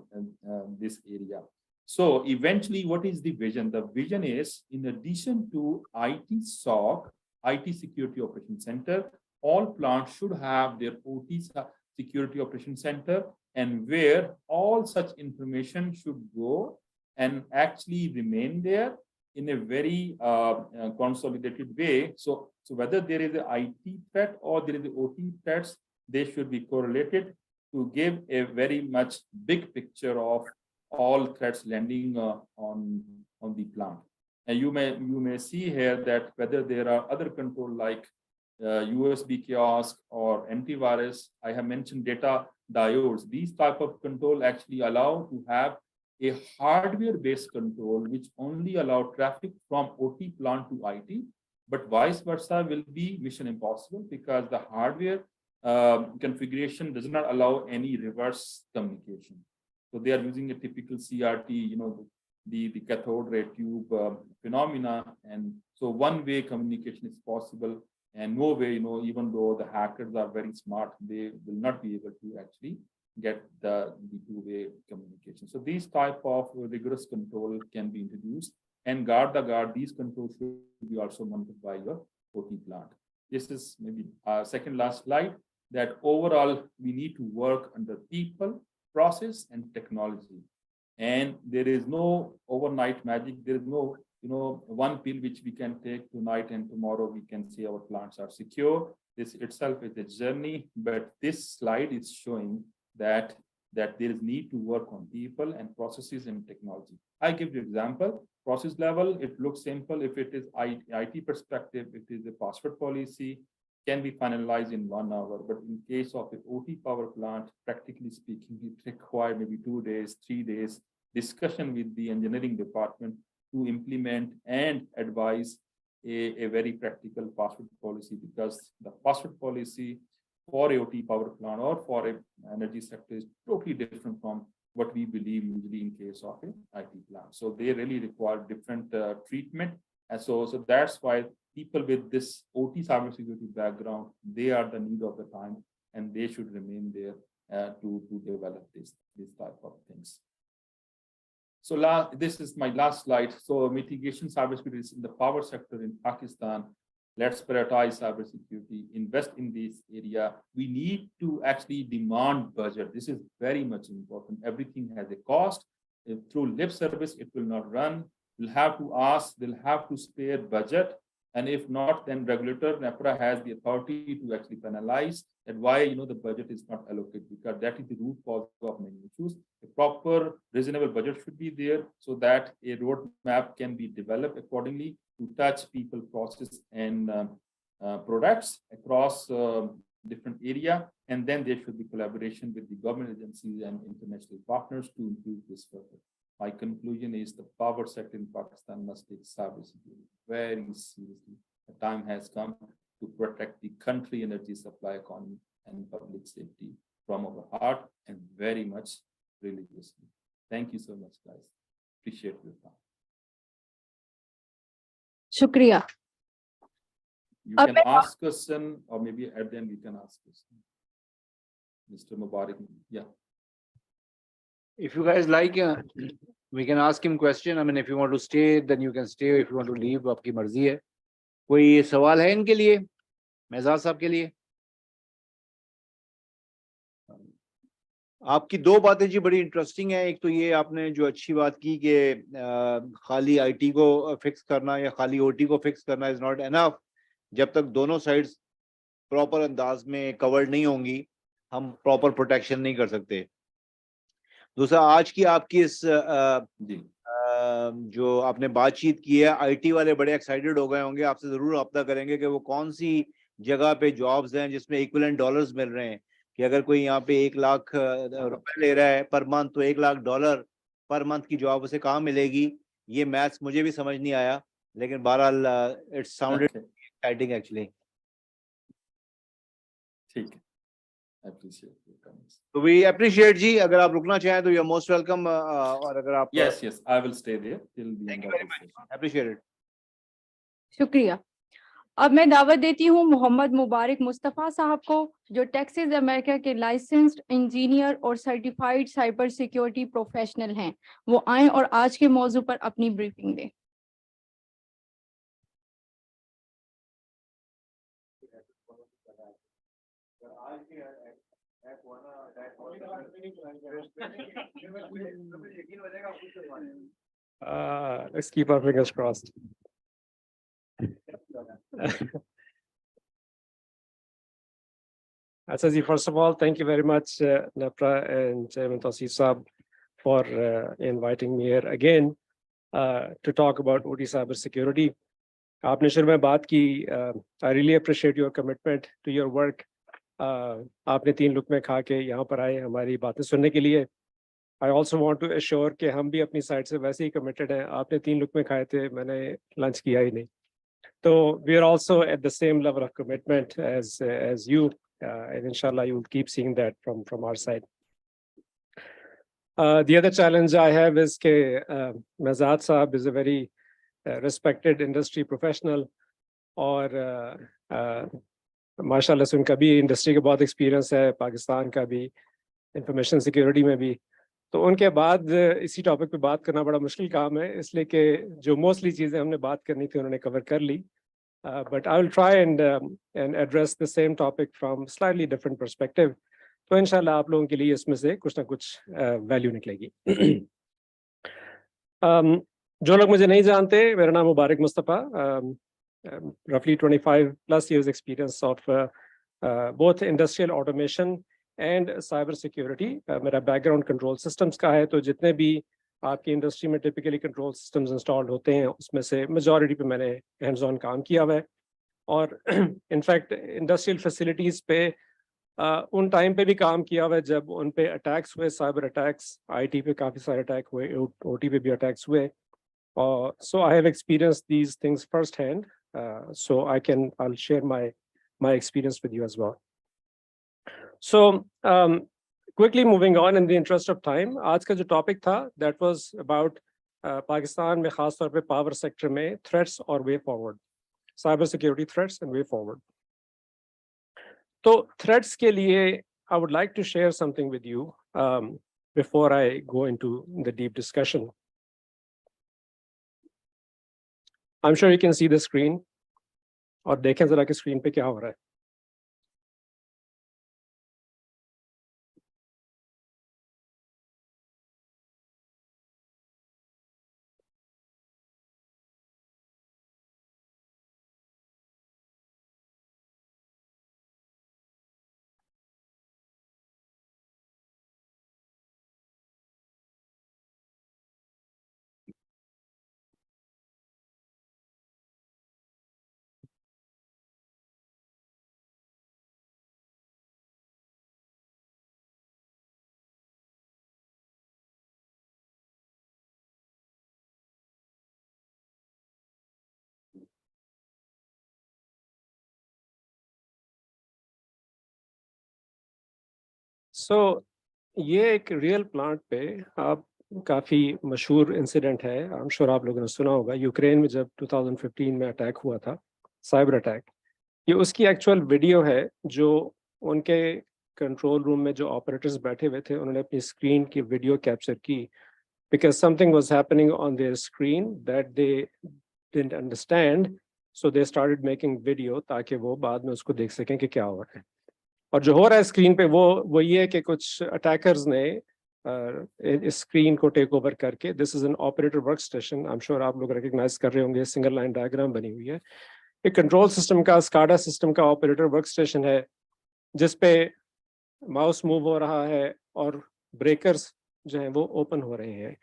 this area. So eventually, what is the vision? The vision is, in addition to IT SOC, IT Security Operations Center, all plants should have their OT Security Operations Center, and where all such information should go and actually remain there in a very consolidated way. So whether there is an IT threat or there is an OT threats, they should be correlated to give a very much big picture of all threats landing on the plant. And you may see here that whether there are other control like USB kiosk or antivirus. I have mentioned data diodes. These type of control actually allow to have a hardware-based control which only allow traffic from OT plant to IT, but vice versa will be mission impossible because the hardware configuration does not allow any reverse communication. So they are using a typical CRT, the cathode ray tube phenomena, and so one-way communication is possible, and no way, even though the hackers are very smart, they will not be able to actually get the two-way communication. So these type of rigorous control can be introduced, and these controls should be also monitored by your OT plant. This is maybe our second last slide, that overall we need to work under people, process, and technology. And there is no overnight magic. There is no, one pill which we can take tonight and tomorrow we can say our plants are secure. This itself is a journey, but this slide is showing that there is need to work on people and processes and technology. I give you example. Process level, it looks simple. If it is IT perspective, it is a password policy, can be finalized in 1 hour. But in case of an OT power plant, practically speaking, it requires maybe 2 days, 3 days discussion with the engineering department to implement and advise a very practical password policy, because the password policy for a OT power plant or for an energy sector is totally different from what we believe usually in case of an IT plant. So they really require different treatment. And so that's why people with this OT cybersecurity background, they are the need of the time, and they should remain there to develop this type of things. So this is my last slide. So mitigation cybersecurity in the power sector in Pakistan. Let's prioritize cybersecurity, invest in this area. We need to actually demand budget. This is very much important. Everything has a cost. Through lip service, it will not run. We'll have to ask, they'll have to spare budget. And if not, then regulator, NEPRA has the authority to actually penalize that why, the budget is not allocated, because that is the root cause of many issues. A proper, reasonable budget should be there so that a roadmap can be developed accordingly to touch people, process, and products across different area. And then there should be collaboration with the government agencies and international partners to improve this further. My conclusion is the power sector in Pakistan must take cybersecurity very seriously. The time has come to protect the country, energy supply, economy, and public safety from our heart, and very much religiously. Thank you so much, guys. Appreciate your time. Shukriya. You can ask question, or maybe at the end we can ask question. Mr. Mubarak, yeah. If you guys like, we can ask him question. I mean, if you want to stay, then you can stay. If you want to leave, आपकी मर्जी है. कोई सवाल है इनके लिए, मेहजाद साहब के लिए? आपकी दो बातें जी बड़ी इंटरेस्टिंग है. एक तो ये आपने जो अच्छी बात की कि खाली आईटी को फिक्स करना या खाली ओटी को फिक्स करना इज नॉट एनफ. जब तक दोनों साइड्स प्रॉपर अंदाज में कवर्ड नहीं होंगी, हम प्रॉपर प्रोटेक्शन नहीं कर सकते. दूसरा, आज की आपकी इस जो आपने बातचीत की है, आईटी वाले बड़े एक्साइटेड हो गए होंगे. आपसे जरूर रब्ता करेंगे कि वो कौन सी जगह पे जॉब्स हैं जिसमें इक्विवेलेंट डॉलर्स मिल रहे हैं. कि अगर कोई यहाँ पे 1 लाख रुपए ले रहा है पर मंथ, तो $1 लाख پر منتھ کی جاب اسے کہاں ملے گی. یہ میتھس مجھے بھی سمجھ نہیں آیا, لیکن بہرحال it sounded Okay. Exciting actually. ٹھیک ہے. Appreciate your comments. تو وی اپریشیٹ جی, اگر آپ رکنا چاہیں تو یو آر موسٹ ویلکم, اور اگر آپ Yes, yes, I will stay there till the thank end you of very this much, session. Appreciate it. شکریہ. اب میں دعوت دیتی ہوں محمد مبارک مصطفیٰ صاحب کو, جو ٹیکساس امریکہ کے لائسنسڈ انجینئر اور سرٹیفائیڈ سائبر سیکیورٹی پروفیشنل ہیں. وہ آئیں اور آج کے موضوع پر اپنی بریفنگ دیں. Let's keep our fingers crossed. Asazi, first of all, thank you very much, Nepra and Chairman Tausif Saab, for inviting me here again to talk about OT cybersecurity. آپ نے شروع میں بات کی, I really appreciate your commitment to your work. آپ نے 3 لقمے کھا کے یہاں پر آئے ہماری باتیں سننے کے لیے. I also want to assure کہ ہم بھی اپنی سائڈ سے ویسے ہی کمیٹڈ ہیں. آپ نے 3 لقمے کھائے تھے, میں نے لنچ کیا ہی نہیں. تو we are also at the same level of commitment as you, and inshallah you will keep seeing that from our side. The other challenge I have is کہ Mehzad Sahab is a very respected industry professional, اور ماشاء اللہ سے ان کا بھی industry کا بہت experience ہے, پاکستان کا بھی, انفارمیشن سیکیورٹی میں بھی. تو ان کے بعد اسی ٹاپک پہ بات کرنا بڑا مشکل کام ہے, اس لیے کہ جو موسٹلی چیزیں ہم نے بات کرنی تھی انہوں نے کور کر لی. But I will try and address the same topic from slightly different perspective. تو انشاءاللہ آپ لوگوں کے لیے اس میں سے کچھ نہ کچھ ویلیو نکلے گی. جو لوگ مجھے نہیں جانتے, میرا نام مبارک مصطفیٰ, roughly 25 plus years experience of both industrial automation and cyber security. میرا بیک گراؤنڈ کنٹرول سسٹمس کا ہے, تو جتنے بھی آپ کی انڈسٹری میں ٹپیکلی کنٹرول سسٹمز انسٹالڈ ہوتے ہیں اس میں سے میجورٹی پہ میں نے ہینڈز آن کام کیا ہوا ہے. اور انفیکٹ انڈسٹریل فیسلٹیز پہ ان ٹائم پہ بھی کام کیا ہوا ہے جب ان پہ اٹیکس ہوئے, سائبر اٹیکس, آئی ٹی پہ کافی سارے اٹیک ہوئے, او ٹی پہ بھی اٹیکس ہوئے. So I have experienced these things firsthand, so I'll share my experience with you as well. So quickly moving on in the interest of time, آج کا جو topic تھا that was about پاکستان میں خاص طور پہ پاور سیکٹر میں threats اور way forward, cyber security threats and way forward. تو threats کے لیے I would like to share something with you before I go into the deep discussion. I'm sure you can see the screen. اور دیکھیں ذرا کہ screen پہ کیا ہو رہا ہے. سو یہ ایک ریئل پلانٹ پہ آپ کافی مشہور انسیڈنٹ ہے, I'm sure آپ لوگوں نے سنا ہوگا. یوکرین میں جب 2015 میں اٹیک ہوا تھا, سائبر اٹیک, یہ اس کی ایکچوئل ویڈیو ہے جو ان کے کنٹرول روم میں جو آپریٹرز بیٹھے ہوئے تھے انہوں نے اپنی اسکرین کی ویڈیو کیپچر کی, because something was happening on their screen that they didn't understand, so they started making video تاکہ وہ بعد میں اس کو دیکھ سکیں کہ کیا ہو رہا ہے. اور جو ہو رہا ہے اسکرین پہ وہ یہ ہے کہ کچھ اٹیکرز نے اسکرین کو ٹیک اوور کر کے, this is an operator work station, I am sure آپ لوگ ریکگنائز کر رہے ہوں گے, سنگل لائن ڈائیگرام بنی ہوئی ہے. ایک کنٹرول سسٹم کا, اسکاڈا سسٹم کا آپریٹر ورک اسٹیشن ہے جس پہ ماؤس موو ہو رہا ہے اور بریکرز جو ہیں وہ اوپن ہو رہے ہیں.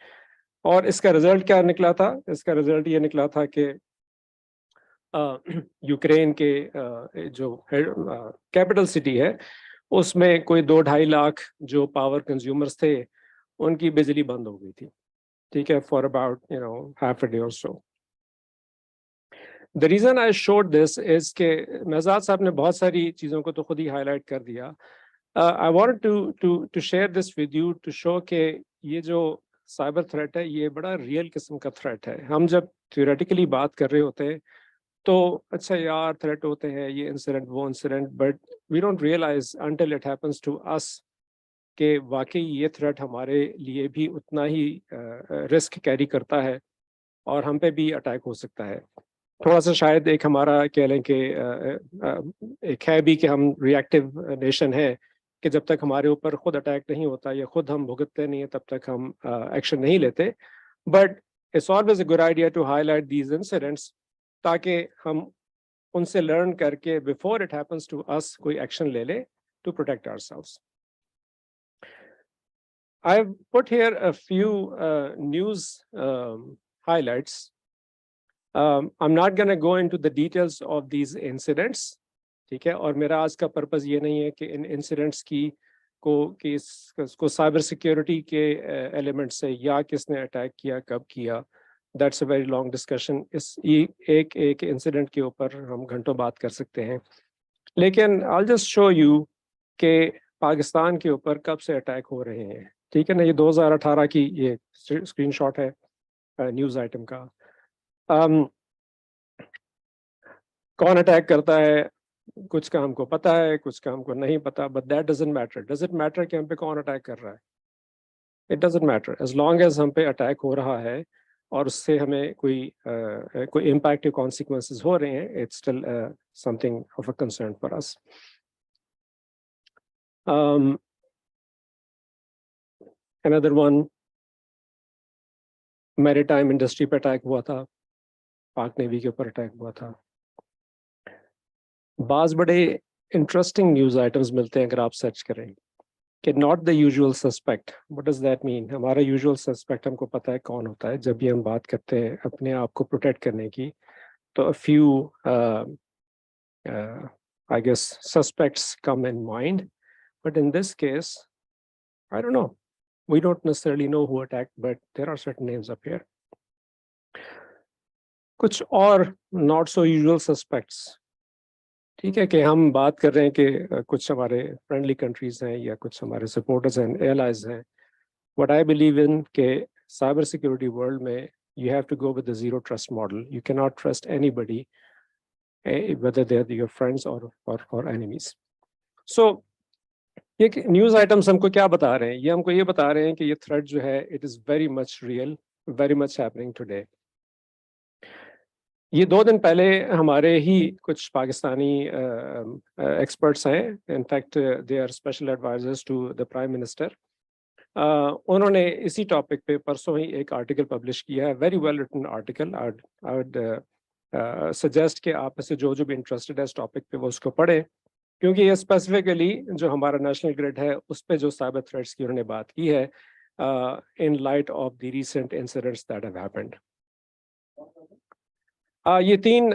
اور اس کا رزلٹ کیا نکلا تھا؟ اس کا رزلٹ یہ نکلا تھا کہ یوکرین کے جو کیپٹل سٹی ہے اس میں کوئی 2-2.5 لاکھ جو پاور کنزیومرز تھے ان کی بجلی بند ہو گئی تھی. ठीक है, for about half a day or so. The reason I showed this is कि महजाद साहब ने बहुत सारी चीज़ों को तो खुद ही highlight कर दिया. I wanted to share this with you to show कि ये जो साइबर थ्रेट है ये बड़ा रियल किस्म का थ्रेट है. हम जब theoretically बात कर रहे होते हैं तो अच्छा यार थ्रेट होते हैं, ये इंसिडेंट वो incident, but we don't realise until it happens to us कि वाकई ये थ्रेट हमारे लिए भी उतना ही रिस्क कैरी करता है और हम पे भी अटैक हो सकता है. थोड़ा सा शायद एक हमारा कह लें कि एक है भी कि हम रिएक्टिव नेशन है कि जब तक हमारे ऊपर खुद अटैक नहीं होता या खुद हम भुगतते नहीं है तब तक हम एक्शन नहीं लेते. But it's always a good idea to highlight these incidents ताकि हम उनसे लर्न करके before it happens to us कोई एक्शन ले ले to protect ourselves. I've put here a few news highlights. I'm not going to go into the details of these incidents. ठीक है, और मेरा आज का पर्पस ये नहीं है कि इन इंसिडेंट्स को साइबर सिक्योरिटी के एलिमेंट से या किसने अटैक किया कब किया, that's a very long discussion. इस एक इंसिडेंट के ऊपर हम घंटों बात कर सकते हैं, लेकिन I'll just show you कि पाकिस्तान के ऊपर कब से अटैक हो रहे हैं. ठीक है ना, ये 2018 की ये स्क्रीनशॉट है न्यूज़ आइटम का. कौन अटैक करता है कुछ का हमको पता है, कुछ का हमको नहीं पता, but that doesn't matter. Does it matter कि हम पे कौन अटैक कर रहा है? It doesn't matter as long as हम पे अटैक हो रहा है और उससे हमें कोई इम्पैक्ट या कॉन्सिक्वेंसेस हो रहे हैं. It's still something of a concern for us. Another one, maritime industry पे अटैक हुआ था, पाक नेवी के ऊपर अटैक हुआ था. बाज बड़े इंटरेस्टिंग न्यूज़ आइटम्स मिलते हैं अगर आप सर्च करें कि not the usual suspect. What does that mean? हमारा यूजुअल सस्पेक्ट हमको पता है कौन होता है. जब भी हम बात करते हैं अपने आप को प्रोटेक्ट करने की तो a few I guess suspects come in mind, but in this case I don't know. We don't necessarily know who attacked, but there are certain names up here. कुछ और not so usual suspects. ठीक है कि हम बात कर रहे हैं कि कुछ हमारे फ्रेंडली कंट्रीज हैं या कुछ हमारे सपोर्टर्स हैं, एलाइज हैं. व्हाट आई बिलीव इन के साइबर सिक्योरिटी वर्ल्ड में you have to go with the zero trust model. You cannot trust anybody, whether they are your friends or enemies. So ये news items हमको क्या बता रहे हैं? ये हमको ये बता रहे हैं कि ये थ्रेट जो है it is very much real, very much happening today. ये 2 दिन पहले हमारे ही कुछ पाकिस्तानी एक्सपर्ट्स हैं, in fact they are special advisers to the prime minister. उन्होंने इसी टॉपिक पे परसों ही एक आर्टिकल पब्लिश किया है, very well written article. I would suggest कि आप में से जो भी इंटरेस्टेड है इस टॉपिक पे वो उसको पढ़े, क्योंकि ये स्पेसिफिकली जो हमारा नेशनल ग्रिड है उस पे जो साइबर थ्रेट्स की उन्होंने बात की है in light of the recent incidents that have happened. ये 3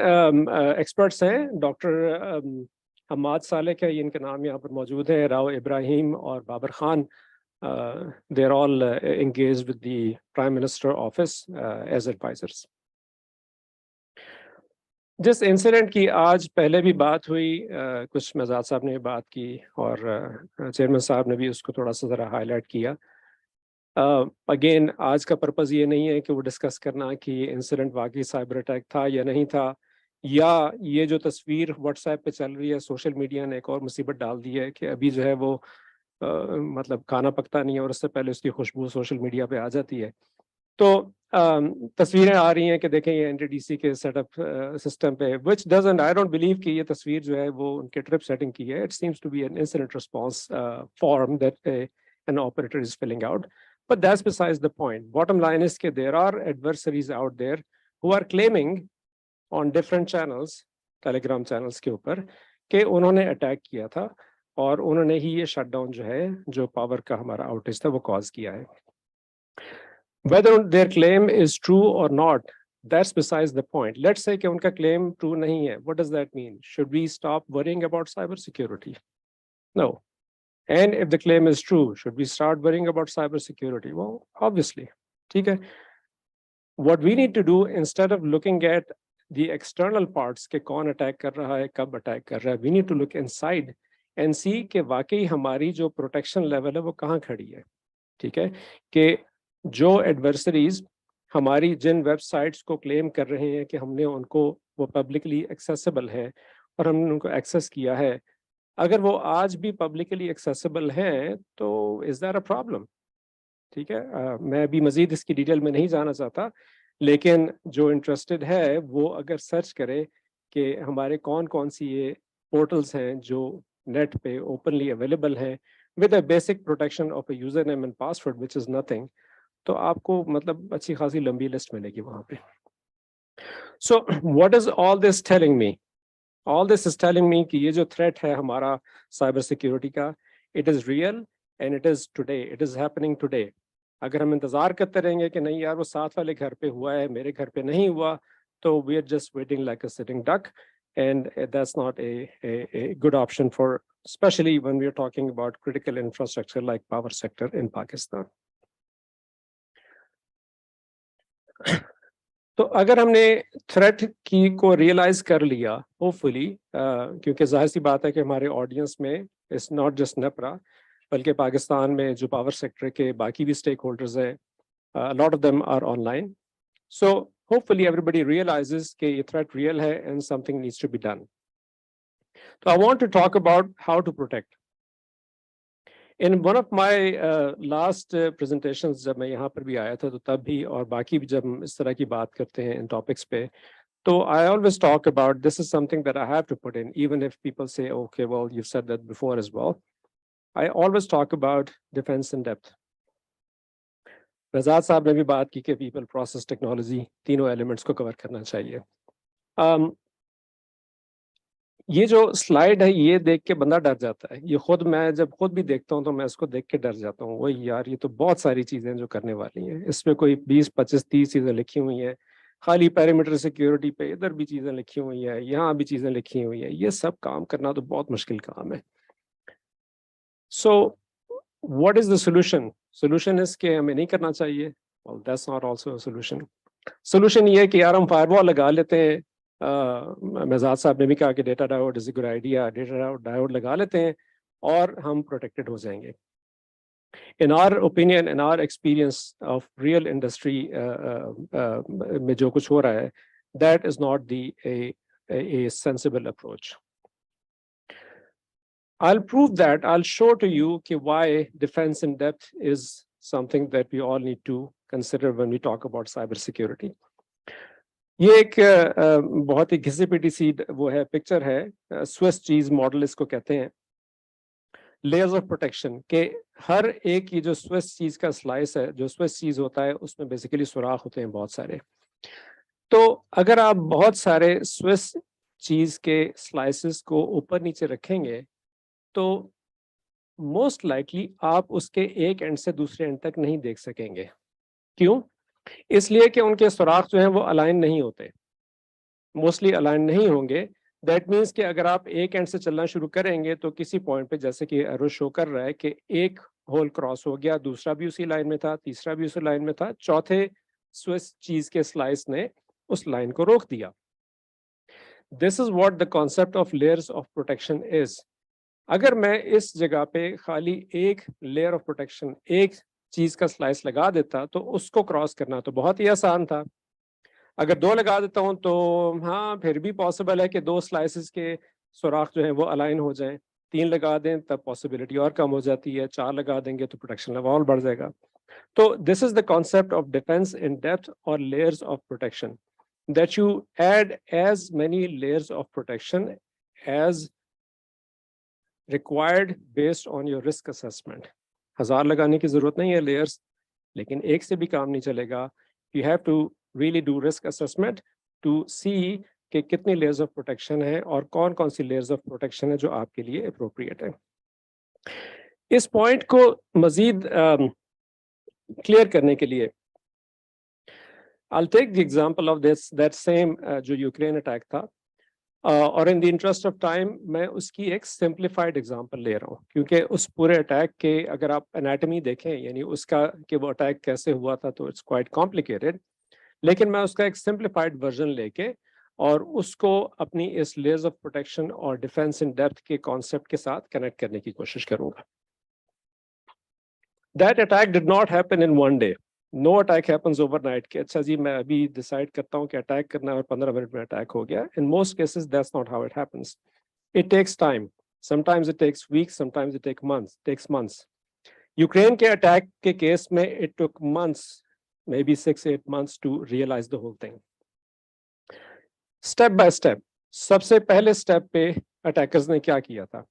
एक्सपर्ट्स हैं. डॉक्टर हम्माद सालेक है, इनके नाम यहाँ पर मौजूद हैं, राव इब्राहिम और Babar Khan. They are all engaged with the prime minister office as advisers. जिस इंसिडेंट की आज पहले भी बात हुई, कुछ महजाद साहब ने बात की और चेयरमैन साहब ने भी उसको थोड़ा सा ज़रा हाईलाइट किया. अगेन आज का पर्पस ये नहीं है कि वो डिस्कस करना कि ये इंसिडेंट वाकई साइबर अटैक था या नहीं था, या ये जो तस्वीर व्हाट्सएप पे चल रही है, सोशल मीडिया ने एक और मुसीबत डाल दी है कि अभी जो है वो मतलब खाना पकता नहीं है और उससे पहले उसकी खुशबू सोशल मीडिया पे आ जाती है. तो तस्वीरें आ रही हैं कि देखें ये एनटीडीसी के सेटअप सिस्टम पे, which doesn't, I don't believe कि ये तस्वीर जो है वो उनके ट्रिप सेटिंग की है. It seems to be an incident response form that an operator is filling out. But that's besides the point. Bottom line is that there are adversaries out there who are claiming on different channels, Telegram channels के ऊपर, कि उन्होंने attack किया था और उन्होंने ही ये shutdown जो है, जो पावर का हमारा आउटेज था, वो कॉज किया है. Whether their claim is true or not, that's besides the point. Let's say कि उनका claim true नहीं है. What does that mean? Should we stop worrying about cybersecurity? No. And if the claim is true, should we start worrying about cybersecurity? Well, obviously. ठीक है. what we need to do, instead of looking at the external parts کہ کون attack کر رہا ہے, کب attack کر رہا ہے, we need to look inside and see کہ واقعی ہماری جو پروٹیکشن لیول ہے وہ کہاں کھڑی ہے. ٹھیک ہے, کہ جو ایڈورسریز ہماری جن ویب سائٹس کو کلیم کر رہے ہیں کہ ہم نے ان کو وہ پبلکلی ایکسیسیبل ہیں اور ہم نے ان کو ایکسیس کیا ہے, اگر وہ آج بھی پبلکلی ایکسیسیبل ہیں تو از دیر اے پرابلم. ٹھیک ہے, میں ابھی مزید اس کی ڈیٹیل میں نہیں جانا چاہتا, لیکن جو انٹرسٹڈ ہے وہ اگر سرچ کرے کہ ہمارے کون کون سی یہ پورٹلس ہیں جو نیٹ پہ اوپنلی اویلیبل ہیں with a basic protection of a user name and password which is nothing, تو آپ کو مطلب اچھی خاصی لمبی لسٹ ملے گی وہاں پہ. سو what is all this telling me? All this is telling me کہ یہ جو تھریٹ ہے ہمارا سائبر سیکیورٹی کا, it is real and it is today, it is happening today. اگر ہم انتظار کرتے رہیں گے کہ نہیں یار وہ ساتھ والے گھر پہ ہوا ہے, میرے گھر پہ نہیں ہوا, تو we are just waiting like a sitting duck, and that's not a good option for, especially when we are talking about critical infrastructure like power sector in Pakistan. تو اگر ہم نے تھریٹ کی کو ریئلائز کر لیا ہوپ فلی, کیونکہ ظاہر سی بات ہے کہ ہمارے آڈینس میں اٹس ناٹ جسٹ نیپرا بلکہ پاکستان میں جو پاور سیکٹر کے باقی بھی اسٹیک ہولڈرز ہیں, lot of them are online. So hopefully everybody realises کہ یہ تھریٹ ریئل ہے and something needs to be done. So I want to talk about how to protect. In one of my last presentations, جب میں یہاں پر بھی آیا تھا تو تب بھی اور باقی بھی جب ہم اس طرح کی بات کرتے ہیں ان ٹاپکس پہ, تو I always talk about this is something that I have to put in, even if people say, okay, well, you've said that before as well. I always talk about defense in depth. مہزاد صاحب نے بھی بات کی کہ people, process, technology تینوں elements کو کور کرنا چاہیے. یہ جو سلائیڈ ہے یہ دیکھ کے بندہ ڈر جاتا ہے, یہ خود میں جب خود بھی دیکھتا ہوں تو میں اس کو دیکھ کے ڈر جاتا ہوں, وہی یار یہ تو بہت ساری چیزیں جو کرنے والی ہیں, اس میں کوئی 20 25 30 چیزیں لکھی ہوئی ہیں, خالی پیریمیٹر سیکیورٹی پہ ادھر بھی چیزیں لکھی ہوئی ہیں, یہاں بھی چیزیں لکھی ہوئی ہیں, یہ سب کام کرنا تو بہت مشکل کام ہے. So what is the solution? Solution is کہ ہمیں نہیں کرنا چاہیے. well, that's not also a solution. Solution یہ ہے کہ یار ہم فائر وال لگا لیتے ہیں. مہزاد صاحب نے بھی کہا کہ data divert is a good idea, data divert لگا لیتے ہیں اور ہم پروٹیکٹڈ ہو جائیں گے. In our opinion, in our experience of real industry میں جو کچھ ہو رہا ہے, that is not a sensible approach. I'll prove that. I'll show to you why defense in depth is something that we all need to consider when we talk about cybersecurity. یہ ایک بہت ہی گھسی پیٹی سی وہ ہے پکچر ہے, Swiss چیز model اس کو کہتے ہیں, لیئرز آف پروٹیکشن, کہ ہر ایک کی جو سوئس چیز کا سلائس ہے, جو سوئس چیز ہوتا ہے اس میں بیسیکلی سوراخ ہوتے ہیں بہت سارے. تو اگر آپ بہت سارے سوئس چیز کے سلائسز کو اوپر نیچے رکھیں گے تو موسٹ لائکلی آپ اس کے ایک اینڈ سے دوسرے اینڈ تک نہیں دیکھ سکیں گے. کیوں؟ اس لیے کہ ان کے سوراخ جو ہیں وہ الائن نہیں ہوتے, موسٹلی الائن نہیں ہوں گے. دیٹ مینس کہ اگر آپ ایک اینڈ سے چلنا شروع کریں گے تو کسی پوائنٹ پہ, جیسے کہ ایرو شو کر رہا ہے کہ ایک ہول کراس ہو گیا, دوسرا بھی اسی لائن میں تھا, تیسرا بھی اسی لائن میں تھا, چوتھے سوئس چیز کے سلائس نے اس لائن کو روک دیا. This is what the concept of layers of protection is. اگر میں اس جگہ پہ خالی ایک لیئر آف پروٹیکشن, ایک چیز کا سلائس لگا دیتا تو اس کو کراس کرنا تو بہت ہی آسان تھا. اگر دو لگا دیتا ہوں تو ہاں پھر بھی پاسبل ہے کہ دو سلائسز کے سوراخ جو ہیں وہ الائن ہو جائیں. تین لگا دیں تب پاسبلٹی اور کم ہو جاتی ہے, چار لگا دیں گے تو پروٹیکشن لیول اور بڑھ جائے گا. تو this is the concept of defence in depth اور layers of protection, that you add as many layers of protection as required based on your risk assessment. 1000 لگانے کی ضرورت نہیں ہے لیئرز, لیکن ایک سے بھی کام نہیں چلے گا. You have to really do risk assessment to see کہ کتنی لیئرز آف پروٹیکشن ہے اور کون کون سی لیئرز آف پروٹیکشن ہے جو آپ کے لیے اپروپریٹ ہے. اس پوائنٹ کو مزید کلیئر کرنے کے لیے I'll take the example of that same جو یوکرین اٹیک تھا, اور ان دی انٹرسٹ آف ٹائم میں اس کی ایک سمپلیفائڈ ایگزامپل لے رہا ہوں, کیونکہ اس پورے اٹیک کے اگر آپ انیٹمی دیکھیں, یعنی اس کا کہ وہ اٹیک کیسے ہوا تھا, تو اٹس کوائٹ کمپلیکیٹڈ. لیکن میں اس کا ایک سمپلیفائڈ ورژن لے کے اور اس کو اپنی اس لیئرز آف پروٹیکشن اور ڈیفینس ان ڈیپتھ کے کانسیپٹ کے ساتھ کنیکٹ کرنے کی کوشش کروں گا. That attack did not happen in one day. No attack happens overnight. کہ اچھا جی میں ابھی ڈیسائڈ کرتا ہوں کہ اٹیک کرنا ہے اور 15 منٹ میں اٹیک ہو گیا. In most cases that's not how it happens. It takes time. Sometimes it takes weeks, sometimes it takes months. Ukraine کے اٹیک کے کیس میں it took months, maybe 6-8 months to realize the whole thing. Step by step. سب سے پہلے step پہ attackers نے کیا کیا تھا؟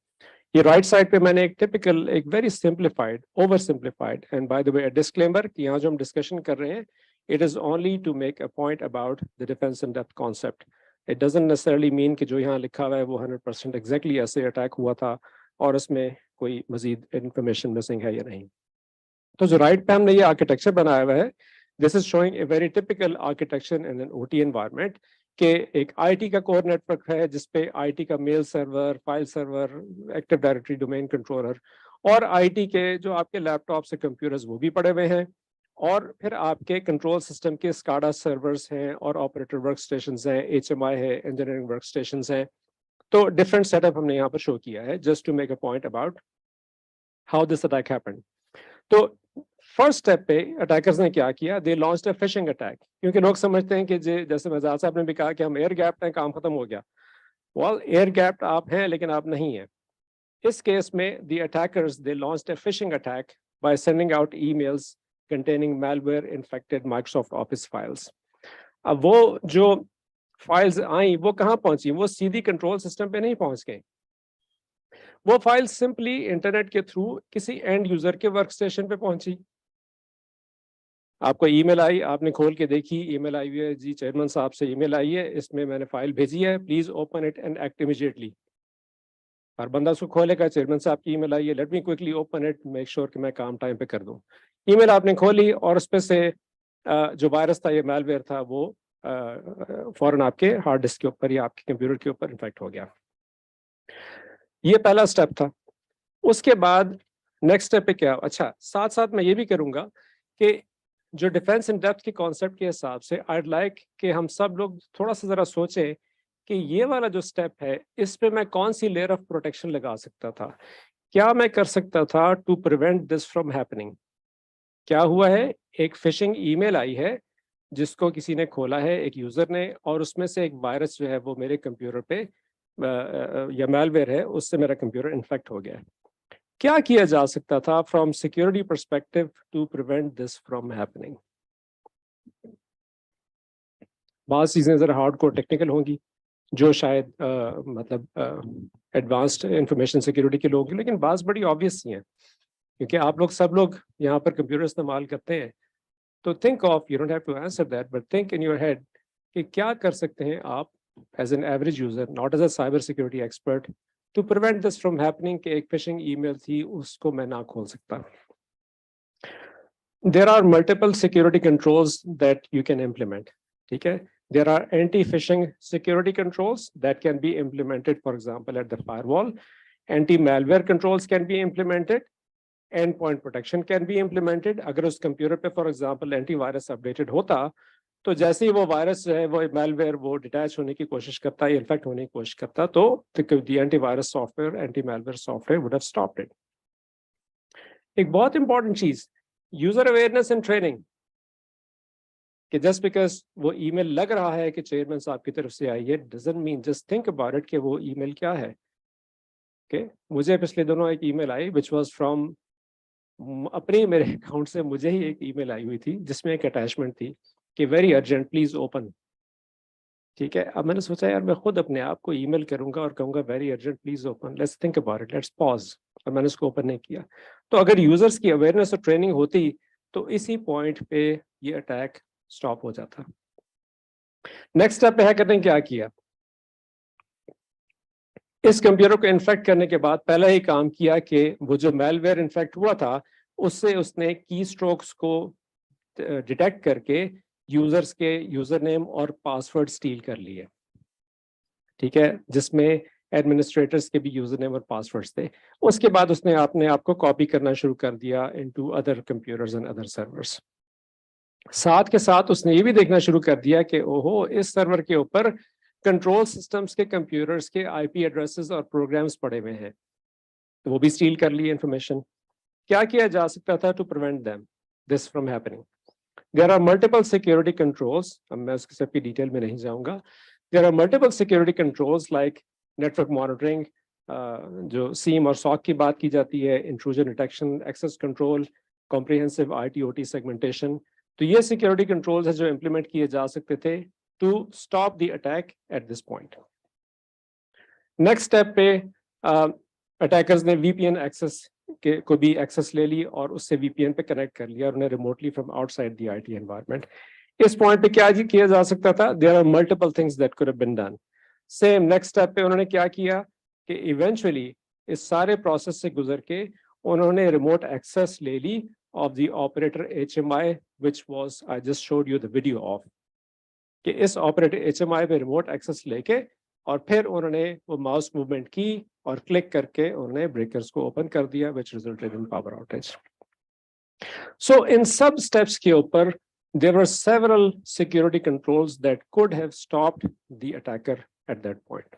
یہ رائٹ سائڈ پہ میں نے ایک ٹپیکل ایک very simplified over simplified and by the way disclaimer کہ یہاں جو ہم ڈسکشن کر رہے ہیں it is only to make a point about the defence and depth concept. It doesn't necessarily mean کہ جو یہاں لکھا ہوا ہے وہ 100% ایگزیکٹلی ایسے اٹیک ہوا تھا اور اس میں کوئی مزید انفارمیشن مسنگ ہے یا نہیں. تو جو رائٹ پہ ہم نے یہ آرکیٹیکچر بنایا ہوا ہے this is showing a very typical architecture in an O T environment کہ ایک آئی ٹی کا کور نیٹ ورک ہے جس پہ آئی ٹی کا mail server, file server, active directory, domain controller اور آئی ٹی کے جو آپ کے لیپ ٹاپ سے کمپیوٹرز وہ بھی پڑے ہوئے ہیں اور پھر آپ کے کنٹرول سسٹم کے اسکاڈا سرورز ہیں اور آپریٹر ورک اسٹیشنز ہیں، ایچ ایم آئی ہے، انجینئرنگ ورک اسٹیشنز ہیں. تو ڈفرینٹ سیٹ اپ ہم نے یہاں پر شو کیا ہے just to make a point about how this attack happened. تو فرسٹ اسٹیپ پہ اٹیکرز نے کیا کیا؟ They launched a phishing attack. کیونکہ لوگ سمجھتے ہیں کہ جیسے مہزاد صاحب نے بھی کہا کہ ہم ایئر گیپڈ ہیں، کام ختم ہو گیا. ویل ایئر گیپڈ آپ ہیں لیکن آپ نہیں ہیں. اس کیس میں the attackers they launched a phishing attack by sending out emails containing malware infected Microsoft Office files. اب وہ جو فائلز آئیں وہ کہاں پہنچی؟ وہ سیدھی کنٹرول سسٹم پہ نہیں پہنچ گئیں. وہ فائل سمپلی انٹرنیٹ کے تھرو کسی اینڈ یوزر کے ورک اسٹیشن پہ پہنچی. آپ کو ای میل آئی، آپ نے کھول کے دیکھی، ای میل آئی ہوئی ہے جی چیئرمین صاحب سے ای میل آئی ہے، اس میں نے فائل بھیجی ہے، please open it and act immediately. ہر بندہ اس کو کھولے گا، چیئرمین صاحب کی ای میل آئی ہے، let me quickly open it, make sure کہ میں کام ٹائم پہ کر دوں. ای میل آپ نے کھولی اور اس پہ سے جو وائرس تھا، یہ میل ویئر تھا، وہ فوراً آپ کے ہارڈ ڈسک کے اوپر یا آپ کے کمپیوٹر کے اوپر انفیکٹ ہو گیا. یہ پہلا اسٹیپ تھا. اس کے بعد نیکسٹ اسٹیپ پہ کیا؟ اچھا ساتھ ساتھ میں یہ بھی کروں گا کہ جو ڈیفینس ان ڈیپتھ کے کانسیپٹ کے حساب سے آئیڈ لائک کہ ہم سب لوگ تھوڑا سا ذرا سوچیں کہ یہ والا جو اسٹیپ ہے اس پہ میں کون سی لیئر آف پروٹیکشن لگا سکتا تھا. کیا میں کر سکتا تھا to prevent this from happening? کیا ہوا ہے؟ ایک فشنگ ای میل آئی ہے جس کو کسی نے کھولا ہے، ایک یوزر نے، اور اس میں سے ایک وائرس جو ہے وہ میرے کمپیوٹر پہ یا میل ویئر ہے، اس سے میرا کمپیوٹر انفیکٹ ہو گیا. کیا کیا جا سکتا تھا from security perspective to prevent this from happening? بعض چیزیں ذرا ہارڈ کور ٹیکنیکل ہوں گی جو شاید مطلب ایڈوانسڈ انفارمیشن سیکورٹی کے لوگ ہیں، لیکن بعض بڑی آبویس ہی ہیں کیونکہ آپ لوگ سب لوگ یہاں پر کمپیوٹر استعمال کرتے ہیں. تو think of, you don't have to answer that, but think in your head کہ کیا کر سکتے ہیں آپ as an average user, not as a cyber security expert, to prevent this from happening کہ ایک فشنگ ای میل تھی اس کو میں نہ کھول سکتا. There are multiple security controls that you can implement. ٹھیک ہے، there are anti-phishing security controls that can be implemented, for example, at the firewall. Anti-malware controls can be implemented. Endpoint protection can be implemented. اگر اس computer پہ for example antivirus updated ہوتا تو جیسے ہی وہ virus جو ہے وہ میل ویئر وہ ڈیٹیچ ہونے کی کوشش کرتا ہے، انفیکٹ ہونے کی کوشش کرتا، تو the antivirus software, anti malware software would have stopped it. ایک بہت امپورٹنٹ چیز، یوزر اویئرنیس اینڈ ٹریننگ، کہ جسٹ بیکاز وہ ای میل لگ رہا ہے کہ چیئرمین صاحب کی طرف سے آئی ہے doesn't mean just think about it کہ وہ ای میل کیا ہے. کہ مجھے پچھلے دنوں ایک ای میل آئی وچ واز فرام اپنے میرے اکاؤنٹ سے، مجھے ہی ایک ای میل آئی ہوئی تھی جس میں ایک اٹیچمنٹ تھی کہ ویری ارجنٹ پلیز اوپن. ٹھیک ہے، اب میں نے سوچا یار میں خود اپنے آپ کو ای میل کروں گا اور کہوں گا very urgent please open, let's think about it, let's pause, اور میں نے اس کو اوپن نہیں کیا. تو اگر یوزرس کی اویئرنیس اور ٹریننگ ہوتی تو اسی پوائنٹ پہ یہ اٹیک اسٹاپ ہو جاتا. نیکسٹ اسٹیپ پہ ہے کرنے کیا کیا؟ اس کمپیوٹر کو انفیکٹ کرنے کے بعد پہلا ہی کام کیا کہ وہ جو میل ویئر انفیکٹ ہوا تھا اس سے اس نے کی اسٹروکس کو ڈیٹیکٹ کر کے یوزرس کے یوزر نیم اور پاسورڈ اسٹیل کر لیے. ٹھیک ہے، جس میں ایڈمنسٹریٹرس کے بھی یوزر نیم اور پاسورڈس تھے. اس کے بعد اس نے اپنے آپ کو کاپی کرنا شروع کر دیا into other computers and other servers. साथ के साथ उसने ये भी देखना शुरू कर दिया कि ओहो इस सर्वर के ऊपर कंट्रोल सिस्टम्स के कंप्यूटर्स के आईपी एड्रेसेस और प्रोग्राम्स पड़े हुए हैं, तो वो भी स्टील कर ली इंफॉर्मेशन। क्या किया जा सकता था to prevent them this from happening? There are multiple security controls, अब मैं उसकी सबकी डिटेल में नहीं जाऊंगा। There are multiple security controls like network monitoring, जो सीम और सॉक की बात की जाती है, intrusion detection, access control, comprehensive IT OT segmentation. तो ये सिक्योरिटी कंट्रोल्स है जो इम्प्लीमेंट किए जा सकते थे to stop the attack at this point. Next step पे अटैकर्स ने वीपीएन एक्सेस के को भी एक्सेस ले ली और उससे वीपीएन पे कनेक्ट कर लिया और उन्हें remotely from outside the IT environment. इस पॉइंट पे क्या किया जा सकता था? There are multiple things that could have been done. Same next step पे उन्होंने क्या किया कि इवेंचुअली इस सारे प्रोसेस से गुजर के उन्होंने रिमोट एक्सेस ले ली of the operator HMI, which was I just showed you the video of, कि इस ऑपरेटर एचएमआई पे रिमोट एक्सेस लेके और फिर उन्होंने वो माउस मूवमेंट की और क्लिक करके उन्होंने ब्रेकर्स को ओपन कर दिया, which resulted in power outage. So इन सब स्टेप्स के ऊपर there were several security controls that could have stopped the attacker at that point.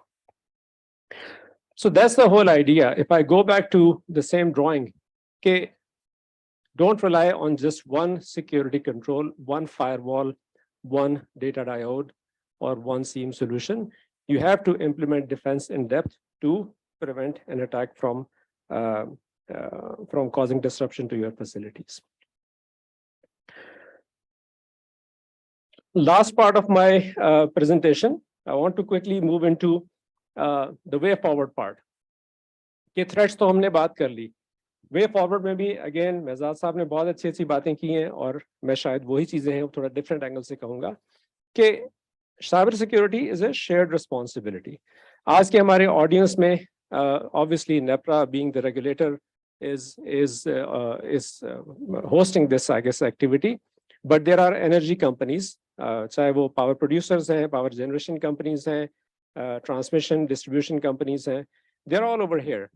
So that's the whole idea. If I go back to the same drawing, okay, don't rely on just one security control, one firewall, one data diode, or one SIEM solution. You have to implement defense in depth to prevent an attack from causing disruption to your facilities. Last part of my presentation, I want to quickly move into the way forward part. कि threats तो हमने बात कर ली, way forward में भी again मेहजाद साहब ने बहुत अच्छी अच्छी बातें की हैं और मैं शायद वही चीजें हैं थोड़ा different angle से कहूँगा कि cyber security is a shared responsibility. आज के हमारे audience में obviously NEPRA being the regulator is hosting this I guess activity, but there are energy companies, चाहे वो पावर प्रोड्यूसर्स हैं, पावर जनरेशन कंपनीज हैं, ट्रांसमिशन डिस्ट्रीब्यूशन कंपनीज हैं, they are all over here.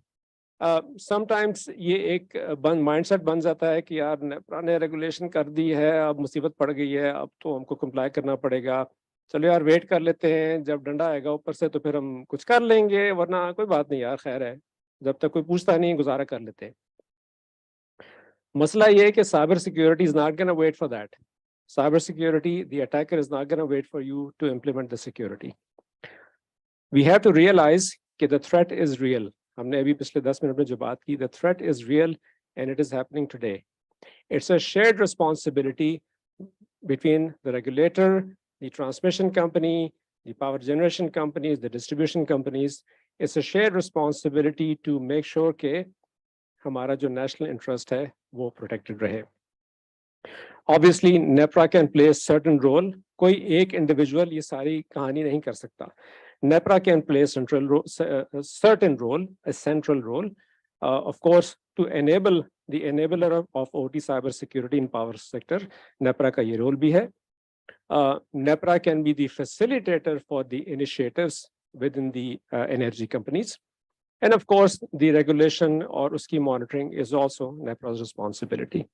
Sometimes ये एक mindset बन जाता है कि यार नेपरा ने रेगुलेशन कर दी है, अब मुसीबत पड़ गई है, अब तो हमको कंप्लाई करना पड़ेगा, चलो यार वेट कर लेते हैं, जब डंडा आएगा ऊपर से तो फिर हम कुछ कर लेंगे, वरना कोई बात नहीं यार, खैर है, जब तक कोई पूछता नहीं गुजारा कर लेते हैं। मसला ये है कि cyber security is not gonna wait for that. Cybersecurity, the attacker is not going to wait for you to implement the security. We have to realize that the threat is real. हमने अभी पिछले 10 minute में जो बात की, the threat is real and it is happening today. It's a shared responsibility between the regulator, the transmission company, the power generation companies, the distribution companies. It's a shared responsibility to make sure कि हमारा जो national interest है वो protected रहे. Obviously, NEPRA can play a certain role. कोई एक individual ये सारी कहानी नहीं कर सकता. NEPRA can play a certain role, a central role, of course, to enable the enabler of OT cybersecurity in power sector. NEPRA का ये role भी है. NEPRA can be the facilitator for the initiatives within the energy companies. And of course, the regulation or uski monitoring is also NEPRA's responsibility.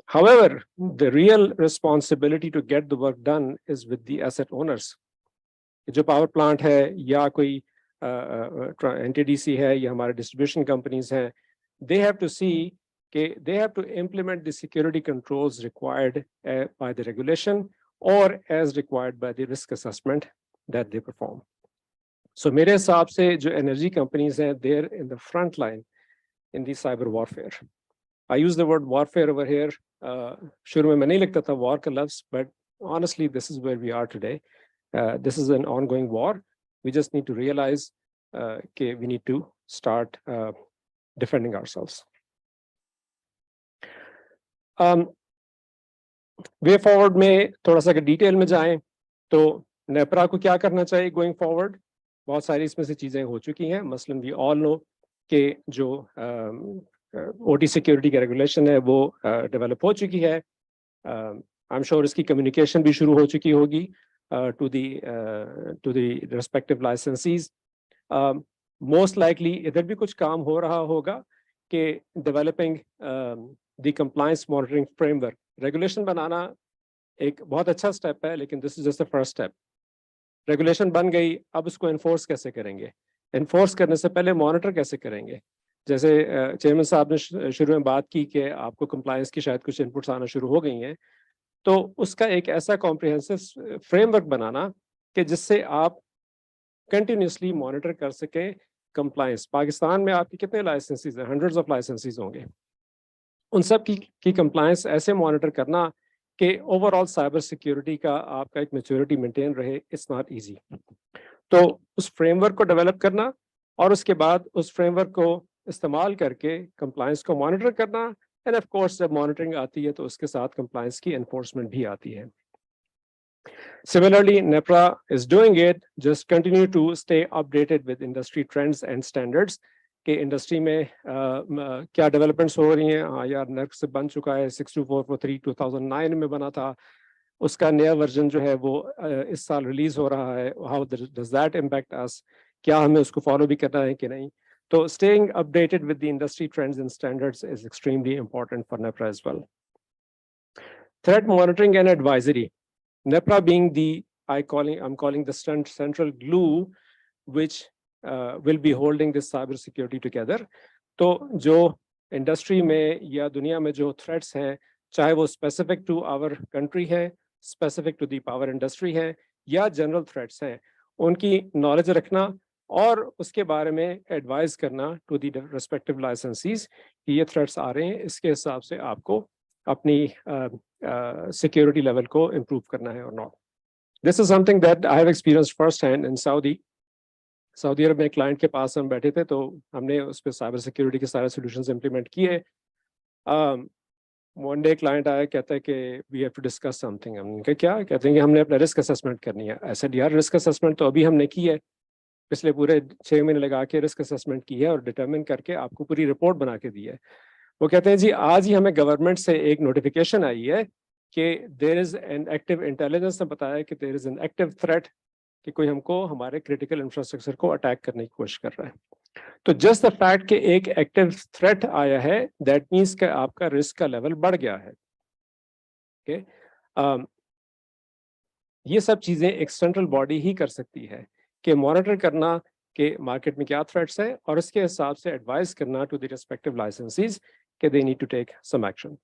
However, the real responsibility to get the work done is with the asset owners. जो power plant है या कोई NTDC है या हमारे distribution companies हैं, they have to see कि they have to implement the security controls required by the regulation or as required by the risk assessment that they perform. So मेरे हिसाब से जो energy companies हैं, they're in the front line in the cyber warfare. I use the word warfare over here. शुरू में मैं नहीं लिखता था war का लफ्ज़, but honestly, this is where we are today. This is an ongoing war. We just need to realize that we need to start defending ourselves. Way forward में थोड़ा सा डिटेल में जाएं तो नेपरा को क्या करना चाहिए going forward? बहुत सारी इसमें से चीजें हो चुकी हैं. मसलन we all know कि जो OT सिक्योरिटी का रेगुलेशन है वो डेवलप हो चुकी है. आई एम श्योर इसकी कम्युनिकेशन भी शुरू हो चुकी होगी to the respective licensees. Most likely इधर भी कुछ काम हो रहा होगा कि developing the compliance monitoring framework. Regulation बनाना एक बहुत अच्छा स्टेप है, लेकिन this is just the first step. Regulation बन गई, अब उसको इन्फोर्स कैसे करेंगे? इन्फोर्स करने से पहले मॉनिटर कैसे करेंगे? जैसे चेयरमैन साहब ने शुरू में बात की कि आपको कंप्लायंस की शायद कुछ इनपुट्स आना शुरू हो गई हैं, तो उसका एक ऐसा कॉम्प्रिहेंसिव फ्रेमवर्क बनाना कि जिससे आप कंटिन्यूसली मॉनिटर कर सकें कंप्लायंस. पाकिस्तान में आपके कितने लाइसेंसेस हैं? हंड्रेड्स ऑफ लाइसेंसेस होंगे. उन सब की कंप्लायंस ऐसे मॉनिटर करना कि ओवरऑल साइबर सिक्योरिटी का आपका एक मैच्योरिटी मेंटेन रहे, इट्स नॉट इजी. तो उस फ्रेमवर्क को डेवलप करना और उसके बाद उस फ्रेमवर्क को इस्तेमाल करके कंप्लायंस को मॉनिटर करना, एंड ऑफ कोर्स जब मॉनिटरिंग आती है तो उसके साथ कंप्लायंस की एनफोर्समेंट भी आती है. Similarly, NEPRA is doing it. Just continue to stay updated with industry trends and standards. कि इंडस्ट्री में क्या डेवलपमेंट्स हो रही हैं. हाँ यार, NERC से बन चुका है, 62443 2009 में बना था, उसका नया वर्जन जो है वो इस साल रिलीज हो रहा है. How does that impact us? क्या हमें उसको फॉलो भी करना है कि नहीं? तो staying updated with the industry trends and standards is extremely important for NEPRA as well. Threat monitoring and advisory. NEPRA being the, I'm calling the central glue which will be holding this cybersecurity together. तो जो industry में या दुनिया में जो threats हैं, चाहे वो स्पेसिफिक टू आवर कंट्री है, specific to the power industry है, या जनरल थ्रेट्स हैं, उनकी नॉलेज रखना और उसके बारे में एडवाइस करना टू दी रेस्पेक्टिव लाइसेंसीज कि ये थ्रेट्स आ रहे हैं, इसके हिसाब से आपको अपनी सिक्योरिटी लेवल को इम्प्रूव करना है और not. This is something that I have experienced first hand in Saudi Arab में. क्लाइंट के पास हम बैठे थे तो हमने उस पर साइबर सिक्योरिटी के सारे सॉल्यूशंस इंप्लीमेंट किए. वन डे क्लाइंट आया, कहता है कि we have to discuss something. हमने क्या? कहते हैं कि हमने अपना रिस्क असेसमेंट करनी है. ऐसा यार, रिस्क असेसमेंट तो अभी हमने की है, पिछले पूरे 6 महीने लगा के रिस्क असेसमेंट की है और डिटरमिन करके आपको पूरी रिपोर्ट बना के दी है. वो कहते हैं जी आज ही हमें गवर्नमेंट से एक नोटिफिकेशन आई है कि there is an active, intelligence ने बताया कि there is an active threat, कि कोई हमको हमारे क्रिटिकल इंफ्रास्ट्रक्चर को अटैक करने की कोशिश कर रहा है. तो जस्ट द फैक्ट कि एक एक्टिव थ्रेट आया है, दैट मीन्स कि आपका रिस्क का लेवल बढ़ गया है. ये सब चीजें एक सेंट्रल बॉडी ही कर सकती है कि मॉनिटर करना कि मार्केट में क्या थ्रेट्स है और उसके हिसाब से एडवाइस करना टू द रिस्पेक्टिव लाइसेंसीज कि they need to take some action.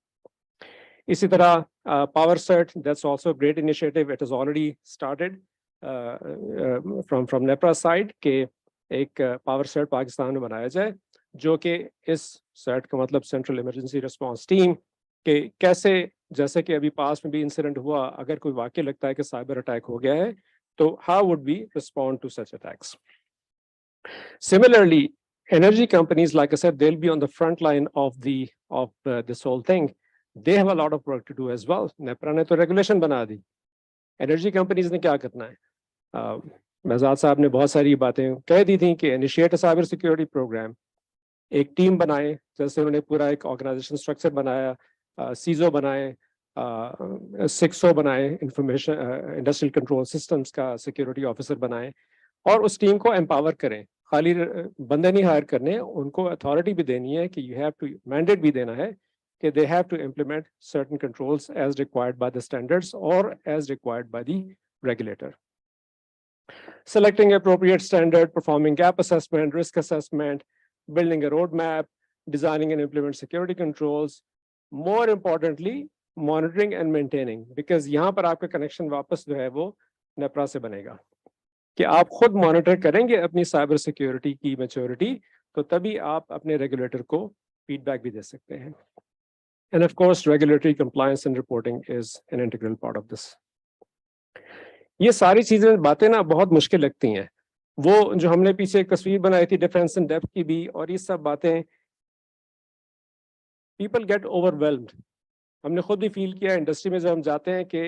इसी तरह power cert, that's also great initiative. It is already started from NEPRA side के एक पावर सर्ट पाकिस्तान में बनाया जाए, जो कि इस सर्ट का मतलब सेंट्रल इमरजेंसी रिस्पांस टीम, कि कैसे, जैसे कि अभी पास में भी इंसिडेंट हुआ, अगर कोई वाकई लगता है कि साइबर अटैक हो गया है तो how would we respond to such attacks. Similarly, energy companies, like I said, they'll be on the front line of this whole thing. They have a lot of work to do as well. NEPRA ने तो regulation बना दी, energy companies ने क्या करना है? महजाद साहब ने बहुत सारी बातें कह दी थी कि इनिशिएट साइबर सिक्योरिटी प्रोग्राम, एक टीम बनाए, जैसे उन्होंने पूरा एक ऑर्गेनाइजेशन स्ट्रक्चर बनाया, सीजो बनाए, 6O बनाए, इंफॉर्मेशन इंडस्ट्रियल कंट्रोल सिस्टम्स का सिक्योरिटी ऑफिसर बनाए, और उस टीम को एम्पावर करें. खाली बंदे नहीं हायर करने, उनको अथॉरिटी भी देनी है कि यू हैव टू, मैंडेट भी देना है कि they have to implement certain controls as required by the standards और as required by the regulator. Selecting appropriate standard, performing gap assessment, risk assessment, building a roadmap, designing and implement security controls. More importantly, monitoring and maintaining, because यहाँ पर आपका connection वापस जो है वो नेपरा से बनेगा कि आप खुद मॉनिटर करेंगे अपनी साइबर सिक्योरिटी की मैच्योरिटी, तो तभी आप अपने रेगुलेटर को फीडबैक भी दे सकते हैं. And of course, regulatory compliance and reporting is an integral part of this. ये सारी चीजें बातें ना बहुत मुश्किल लगती हैं. वो जो हमने पीछे एक तस्वीर बनाई थी डिफरेंस इन डेप्थ की भी, और ये सब बातें, पीपल गेट ओवरवेल्म्ड. हमने खुद भी फील किया इंडस्ट्री में जब हम जाते हैं कि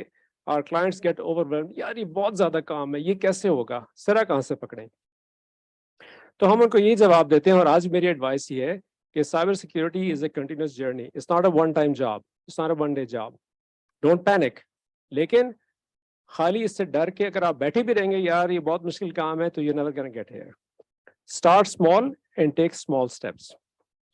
आवर क्लाइंट्स गेट ओवरवेल्म्ड. यार ये बहुत ज्यादा काम है, ये कैसे होगा, सिरा कहाँ से पकड़ें? तो हम उनको यही जवाब देते हैं, और आज मेरी एडवाइस ये है कि cyber security is a continuous journey. It's not a one time job, it's not a one day job. Don't panic. लेकिन खाली इससे डर के अगर आप बैठे भी रहेंगे यार ये बहुत मुश्किल काम है, तो you never gonna get here. Start small and take small steps.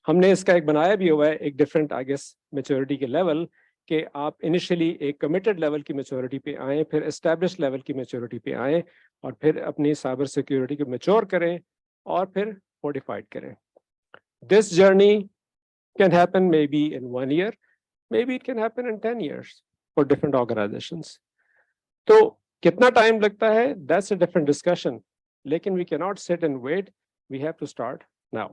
हमने इसका एक बनाया भी हुआ है, एक डिफरेंट आई गेस मैच्योरिटी के लेवल, کہ آپ انیشلی ایک کمیٹڈ لیول کی میچورٹی پہ آئیں, پھر اسٹیبلش لیول کی میچورٹی پہ آئیں, اور پھر اپنی سائبر سیکیورٹی کو میچور کریں اور پھر فورٹیفائڈ کریں. This journey can happen maybe in 1 year, maybe it can happen in 10 years for different organizations. تو کتنا ٹائم لگتا ہے, that's a different discussion, لیکن we cannot sit and wait, we have to start now.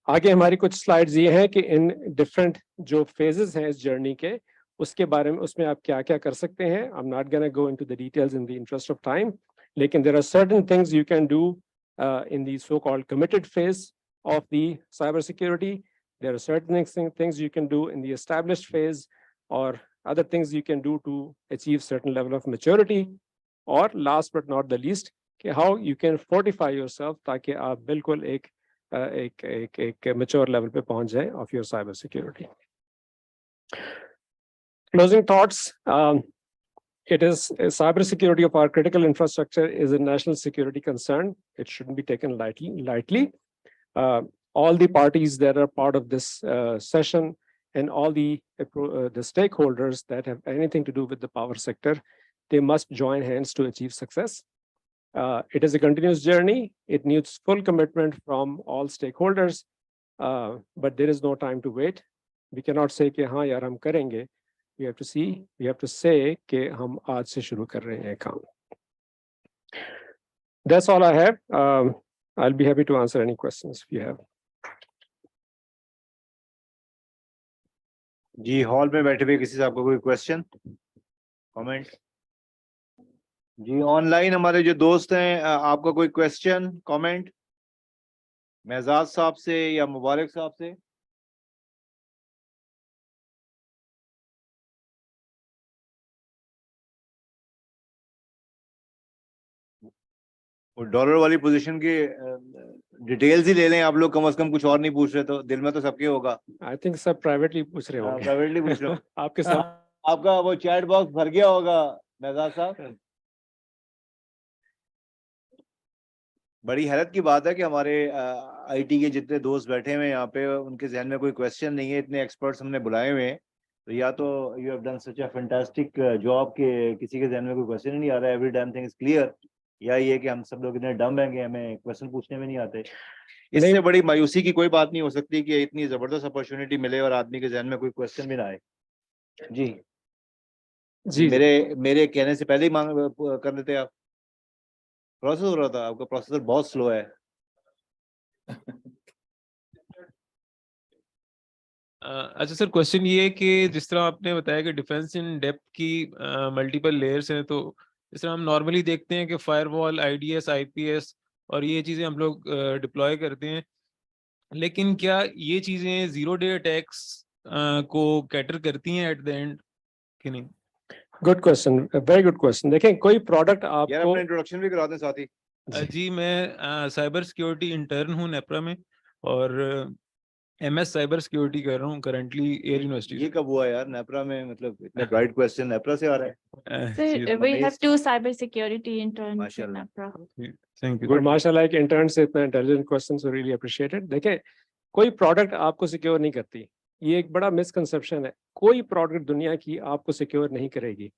آگے ہماری کچھ slides یہ ہیں کہ ان ڈفرینٹ جو فیزز ہیں اس جرنی کے, اس کے بارے میں اس میں آپ کیا کیا کر سکتے ہیں. I'm not gonna go into the details in the interest of time, لیکن there are certain things you can do in the so-called committed phase of the cybersecurity. There are certain things you can do in the established phase, or other things you can do to achieve certain level of maturity, or last but not the least, how you can fortify yourself تاکہ آپ بالکل ایک mature level پہ پہنچ جائیں of your cyber security. Closing thoughts. It is cyber security of our critical infrastructure is a national security concern. It shouldn't be taken lightly. All the parties that are part of this session and all the stakeholders that have anything to do with the power sector, they must join hands to achieve success. It is a continuous journey. It needs full commitment from all stakeholders, but there is no time to wait. We cannot say کہ ہاں یار ہم کریں گے. We have to say کہ ہم آج سے شروع کر رہے ہیں کام. That's all I have. I'll be happy to answer any questions if you have. جی, ہال میں بیٹھے ہوئے کسی سے آپ کو کوئی کوشچن, کامنٹ؟ جی, آن لائن ہمارے جو دوست ہیں, آپ کا کوئی کوشچن, کامنٹ مہزاد صاحب سے یا مبارک صاحب سے؟ ڈالر والی پوزیشن کی ڈیٹیلز ہی لے لیں آپ لوگ, کم از کم کچھ اور نہیں پوچھ رہے تو دل میں تو سب کے ہوگا. I think سب privately پوچھ رہے ہوں گے. پرائیویٹلی پوچھ رہے ہو. آپ کے ساتھ آپ کا وہ چیٹ باکس بھر گیا ہوگا مہزاد صاحب. بڑی حیرت کی بات ہے کہ ہمارے آئی ٹی کے جتنے دوست بیٹھے ہوئے ہیں یہاں پہ, ان کے ذہن میں کوئی کوشچن نہیں ہے. اتنے ایکسپرٹس ہم نے بلائے ہوئے ہیں, تو یا تو you have done such a fantastic job کہ کسی کے ذہن میں کوئی کوشچن نہیں آ رہا ہے, every damn thing is clear, یا یہ کہ ہم سب لوگ اتنے ڈم ہیں کہ ہمیں کوشچن پوچھنے میں نہیں آتے. اس سے بڑی مایوسی کی کوئی بات نہیں ہو سکتی کہ اتنی زبردست اپرچونٹی ملے اور آدمی کے ذہن میں کوئی کوشچن بھی نہ آئے. جی جی میرے کہنے سے پہلے ہی کر لیتے آپ. پروسیس ہو رہا تھا, آپ کا پروسیسر بہت سلو ہے. اچھا سر, کوشچن یہ ہے کہ جس طرح آپ نے بتایا کہ ڈیفینس ان ڈیپتھ کی ملٹیپل لیئرس ہیں, تو جس طرح ہم نارملی دیکھتے ہیں کہ فائر وال, I D S, I P S اور یہ چیزیں ہم لوگ ڈپلوائے کرتے ہیں, لیکن کیا یہ چیزیں زیرو ڈے اٹیکس کو کیٹر کرتی ہیں ایٹ دا اینڈ کہ نہیں؟ Good question, very good question. دیکھیں کوئی پروڈکٹ آپ یار کو, اپنا انٹروڈکشن بھی کرا دیں ساتھ ہی. جی میں سائبر سیکیورٹی انٹرن ہوں نیپرا میں, اور ایم ایس سائبر سیکیورٹی کر رہا ہوں کرنٹلی ایئر یونیورسٹی. یہ کب ہوا یار نیپرا میں, مطلب اتنے برائٹ کوسچن نیپرا سے آ رہے ہیں. Sir, we have two cybersecurity interns in ماشاءاللہ. NAPRA. Thank you. گڈ, ماشاء اللہ ایک انٹرن سے اتنا انٹیلیجنٹ کوشچن سے ریئلی اپریشیٹڈ. دیکھیں کوئی پروڈکٹ آپ کو سیکیور نہیں کرتی, یہ ایک بڑا مسکنسیپشن ہے. کوئی پروڈکٹ دنیا کی آپ کو سیکیور نہیں کرے گی.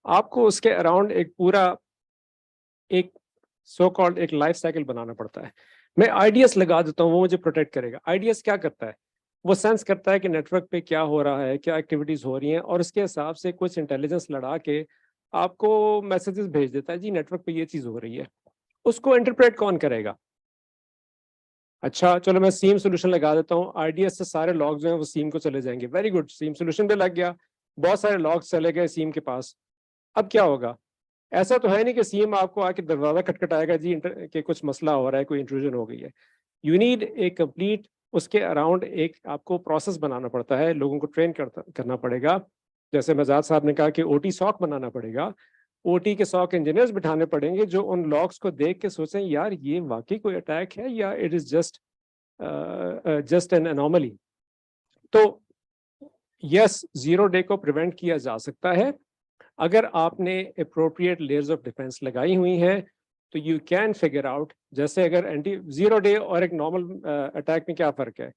آپ کو اس کے اراؤنڈ ایک پورا ایک سو کالڈ ایک لائف سائیکل بنانا پڑتا ہے. میں آئی ڈی ایس لگا دیتا ہوں, وہ مجھے پروٹیکٹ کرے گا. آئی ڈی ایس کیا کرتا ہے, وہ سینس کرتا ہے کہ نیٹ ورک پہ کیا ہو رہا ہے, کیا ایکٹیویٹیز ہو رہی ہیں, اور اس کے حساب سے کچھ انٹیلیجنس لڑا کے آپ کو میسیجز بھیج دیتا ہے, جی نیٹ ورک پہ یہ چیز ہو رہی ہے. اس کو انٹرپریٹ کون کرے گا؟ اچھا چلو میں سیم سولوشن لگا دیتا ہوں, آئی ڈی ایس سے سارے لاگ جو ہیں وہ سیم کو چلے جائیں گے. ویری گڈ, سیم سولوشن پہ لگ گیا, بہت سارے لاگس چلے گئے سیم کے پاس. اب کیا ہوگا؟ ایسا تو ہے نہیں کہ سیم آپ کو آ کے دروازہ کھٹکھٹائے گا جی کہ کچھ مسئلہ ہو رہا ہے, کوئی انٹروژن ہو گئی ہے. یو نیڈ اے کمپلیٹ, اس کے اراؤنڈ ایک آپ کو پروسیس بنانا پڑتا ہے, لوگوں کو ٹرین کرنا پڑے گا. جیسے مہزاد صاحب نے کہا کہ او ٹی ساک بنانا پڑے گا, او ٹی کے ساک انجینئرز بٹھانے پڑیں گے جو ان لاگس کو دیکھ کے سوچیں یار یہ واقعی کوئی اٹیک ہے یا it is just an anomaly. تو یس, زیرو ڈے کو پریونٹ کیا جا سکتا ہے اگر آپ نے اپروپریٹ لیئرز آف ڈیفینس لگائی ہوئی ہیں, تو یو کین فگر آؤٹ. جیسے اگر اینٹی زیرو ڈے اور ایک نارمل اٹیک میں کیا فرق ہے؟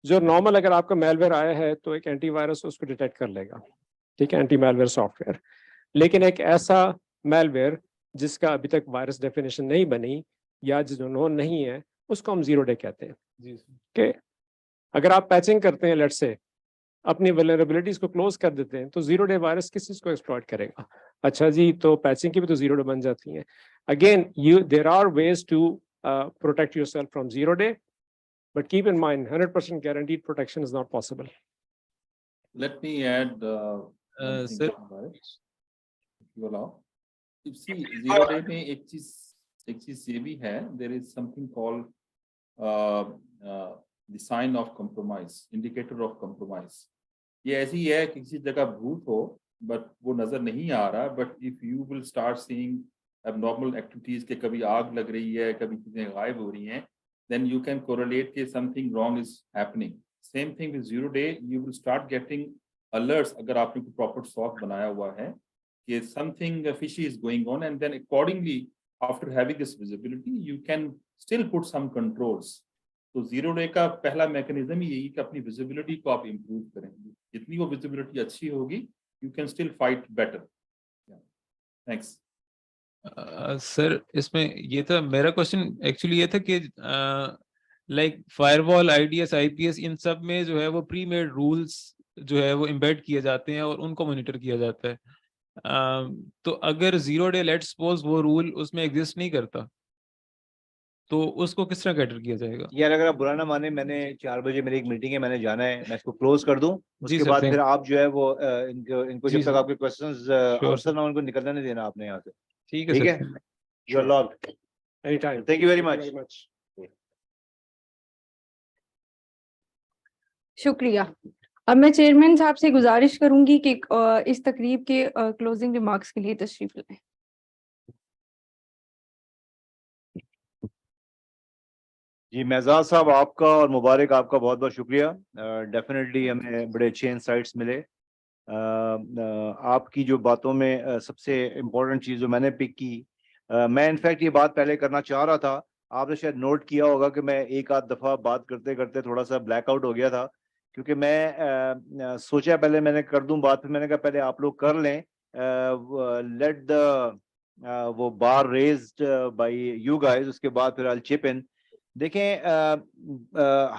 جو نارمل اگر آپ کا میل ویئر آیا ہے تو ایک اینٹی وائرس اس کو ڈیٹیکٹ کر لے گا, ٹھیک ہے, anti malware software. لیکن ایک ایسا میل ویئر جس کا ابھی تک وائرس ڈیفینیشن نہیں بنی یا جو نون نہیں ہے, اس کو ہم زیرو ڈے کہتے ہیں. جی کہ اگر آپ پیچنگ کرتے ہیں لیٹ سے, اپنی ولنریبلٹیز کو کلوز کر دیتے ہیں, تو زیرو ڈے وائرس کس چیز کو ایکسپلوئٹ کرے گا؟ اچھا جی, تو پیچنگ کی بھی تو زیرو ڈے بن جاتی ہیں. Again there are ways to protect yourself from zero day, but keep in mind 100% guaranteed protection is not possible. Let me add one thing, sir. if you allow. You see, zero day में एक चीज ये भी है, there is something called the sign of compromise, indicator of compromise. ये ऐसी है कि किसी जगह भूत हो but वो नजर नहीं आ रहा, but if you will start seeing abnormal activities के कभी आग लग रही है, कभी चीजें गायब हो रही हैं, then you can correlate कि something wrong is happening. Same thing with zero day, you will start getting alerts अगर आपने कोई proper soft बनाया हुआ है कि something fishy is going on, and then accordingly after having this visibility you can still put some controls. तो zero day का पहला mechanism ही यही कि अपनी visibility को आप improve करेंगे. जितनी वो visibility अच्छी होगी, you can still fight better. Yeah. Thanks. Sir इसमें ये था मेरा क्वेश्चन, एक्चुअली ये था कि लाइक फायरवॉल, आईडीएस, आईपीएस, इन सब में जो है वो प्री मेड रूल्स जो है वो एम्बेड किए जाते हैं और उनको मॉनिटर किया जाता है. तो अगर जीरो डे लेट्स सपोज वो रूल उसमें एग्जिस्ट नहीं करता, तो उसको किस तरह कैटर किया जाएगा? यार अगर आप बुरा ना माने, मैंने 4 बजे मेरी एक मीटिंग है, मैंने जाना है, मैं इसको क्लोज कर दूं, उसके बाद फिर आप जो है वो इनको जब तक आपके क्वेश्चंस आंसर ना उनको निकलने नहीं देना आपने यहाँ से. ठीक है, ठीक है, you are locked. Anytime. Thank you very much. शुक्रिया. अब मैं चेयरमैन साहब से गुजारिश करूंगी कि इस तकरीब के क्लोजिंग रिमार्क्स के लिए तशरीफ लाएं. जी महजाद साहब, आपका और मुबारक आपका बहुत बहुत शुक्रिया. डेफिनेटली हमें बड़े अच्छे इंसाइट्स मिले. आपकी जो बातों में सबसे इम्पोर्टेंट चीज़ जो मैंने पिक की, मैं इनफैक्ट ये बात पहले करना चाह रहा था, आपने शायद नोट किया होगा कि मैं एक आध दफ़ा बात करते करते थोड़ा सा ब्लैकआउट हो गया था, क्योंकि मैं सोचा पहले मैंने कर दूं बात, फिर मैंने कहा पहले आप लोग कर लें, लेट द वो बार रेज्ड बाय यू गाइस, उसके बाद फिर आई चिप इन. देखें,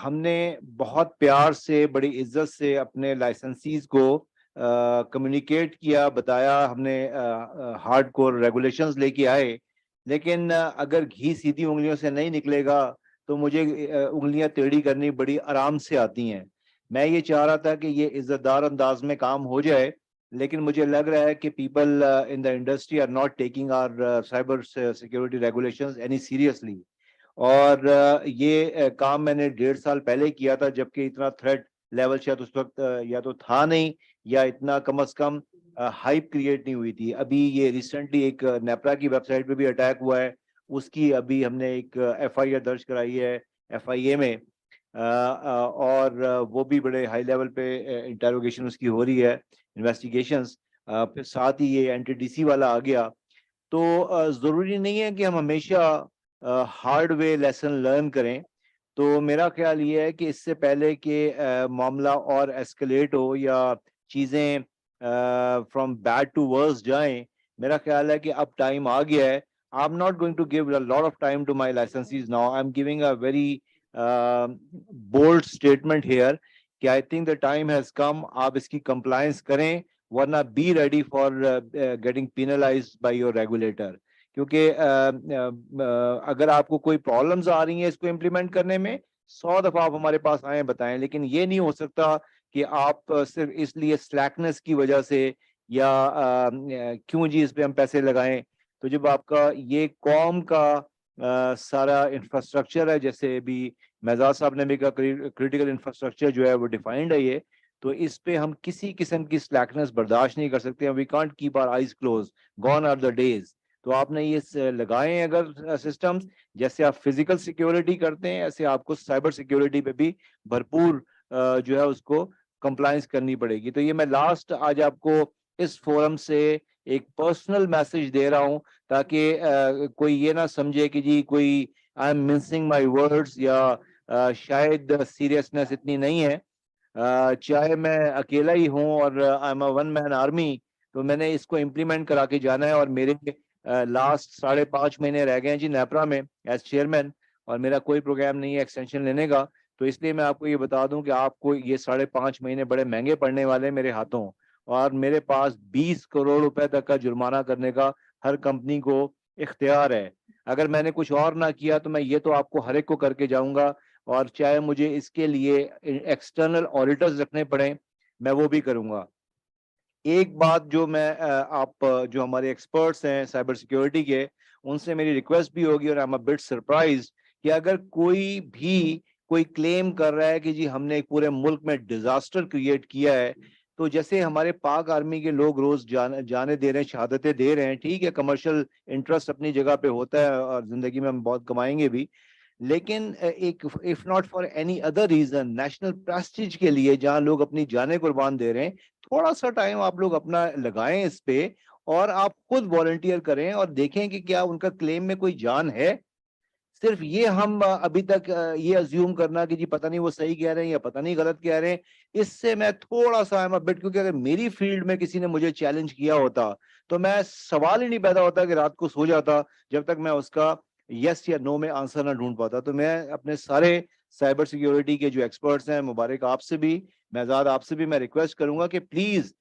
हमने बहुत प्यार से, बड़ी इज्जत से अपने लाइसेंसीज को कम्युनिकेट किया, बताया, हमने हार्ड कोर रेगुलेशंस लेके आए, लेकिन अगर घी सीधी उंगलियों से नहीं निकलेगा तो मुझे उंगलियां टेढ़ी करनी बड़ी आराम से आती हैं. मैं ये चाह रहा था कि ये इज्जतदार अंदाज में काम हो जाए, लेकिन मुझे लग रहा है कि people in the industry are not taking our cyber security regulations any seriously. और ये काम मैंने 1.5 साल पहले किया था, जबकि इतना थ्रेट लेवल शायद उस वक्त या तो था नहीं, या इतना कम से कम हाइप क्रिएट नहीं हुई थी. अभी ये रिसेंटली एक नेपरा की वेबसाइट पे भी अटैक हुआ है, उसकी अभी हमने एक एफआईआर दर्ज कराई है एफआईए में, और वो भी बड़े हाई लेवल पे इंटेरोगेशन उसकी हो रही है, इन्वेस्टिगेशंस. फिर साथ ही ये एंटी-डीसी वाला आ गया. तो ज़रूरी नहीं है कि हम हमेशा हार्ड वे लेसन लर्न करें. तो मेरा ख्याल ये है कि इससे पहले कि मामला और एस्केलेट हो या चीज़ें फ्रॉम बैड टू वर्स जाएं, मेरा ख्याल है कि अब टाइम आ गया है. I am not going to give a lot of time to my licensees now. I am giving a very bold statement here कि I think the time has come. आप इसकी कंप्लायंस करें, वरना be ready for getting penalised by your regulator. क्योंकि अगर आपको कोई problems आ रही हैं इसको इम्प्लीमेंट करने में, 100 दफा आप हमारे पास आए बताएं, लेकिन ये नहीं हो सकता कि आप सिर्फ इसलिए स्लैकनेस की वजह से या क्यों जी इस पे हम पैसे लगाएं. तो जब आपका ये कौम का सारा इंफ्रास्ट्रक्चर है, जैसे भी महजाद साहब ने भी कहा, क्रिटिकल इंफ्रास्ट्रक्चर जो है वो डिफाइंड है ये, तो इस पे हम किसी किस्म की स्लैकनेस बर्दाश्त नहीं कर सकते. We can't keep our eyes close, gone are the days. तो आपने ये लगाएं अगर सिस्टम्स, जैसे आप फिजिकल सिक्योरिटी करते हैं, ऐसे आपको साइबर सिक्योरिटी पे भी भरपूर जो है उसको कंप्लायंस करनी पड़ेगी. तो ये मैं लास्ट आज आपको इस फोरम से एक पर्सनल मैसेज दे रहा हूं, ताकि कोई ये ना समझे कि जी कोई I am missing my words या شاید سیریسنس اتنی نہیں ہے. چاہے میں اکیلا ہی ہوں اور I am a one man army, تو میں نے اس کو امپلیمنٹ کرا کے جانا ہے. اور میرے لاسٹ 5.5 مہینے رہ گئے ہیں جی نیپرا میں ایز چیئرمین, اور میرا کوئی پروگرام نہیں ہے ایکسٹینشن لینے کا. تو اس لیے میں آپ کو یہ بتا دوں کہ آپ کو یہ 5.5 مہینے بڑے مہنگے پڑنے والے ہیں میرے ہاتھوں, اور میرے پاس 20 کروڑ روپے تک کا جرمانہ کرنے کا ہر کمپنی کو اختیار ہے. اگر میں نے کچھ اور نہ کیا تو میں یہ تو آپ کو ہر ایک کو کر کے جاؤں گا, اور چاہے مجھے اس کے لیے ایکسٹرنل آڈیٹرز رکھنے پڑیں میں وہ بھی کروں گا. ایک بات جو میں آپ جو ہمارے ایکسپرٹس ہیں سائبر سیکیورٹی کے, ان سے میری ریکویسٹ بھی ہوگی, اور I am a but surprise کہ اگر کوئی کلیم کر رہا ہے کہ جی ہم نے ایک پورے ملک میں ڈیزاسٹر کریٹ کیا ہے, تو جیسے ہمارے پاک آرمی کے لوگ روز جانے دے رہے ہیں, شہادتیں دے رہے ہیں, ٹھیک ہے کمرشل انٹرسٹ اپنی جگہ پہ ہوتا ہے اور زندگی میں ہم بہت کمائیں گے بھی, لیکن ایک if not for any other reason national prestige کے لیے جہاں لوگ اپنی جانیں قربان دے رہے ہیں, تھوڑا سا ٹائم آپ لوگ اپنا لگائیں اس پہ, اور آپ خود والنٹیئر کریں اور دیکھیں کہ کیا ان کا کلیم میں کوئی جان ہے. صرف یہ ہم ابھی تک یہ ازیوم کرنا کہ جی پتہ نہیں وہ صحیح کہہ رہے ہیں یا پتہ نہیں غلط کہہ رہے ہیں, اس سے میں تھوڑا سا کیونکہ اگر میری فیلڈ میں کسی نے مجھے چیلنج کیا ہوتا تو میں سوال ہی نہیں پیدا ہوتا کہ رات کو سو جاتا جب تک میں اس کا یس یا نو میں آنسر نہ ڈھونڈ پاتا. تو میں اپنے سارے سائبر سیکیورٹی کے جو ایکسپرٹس ہیں, مبارک آپ سے بھی, مہزاد آپ سے بھی میں ریکویسٹ کروں گا کہ please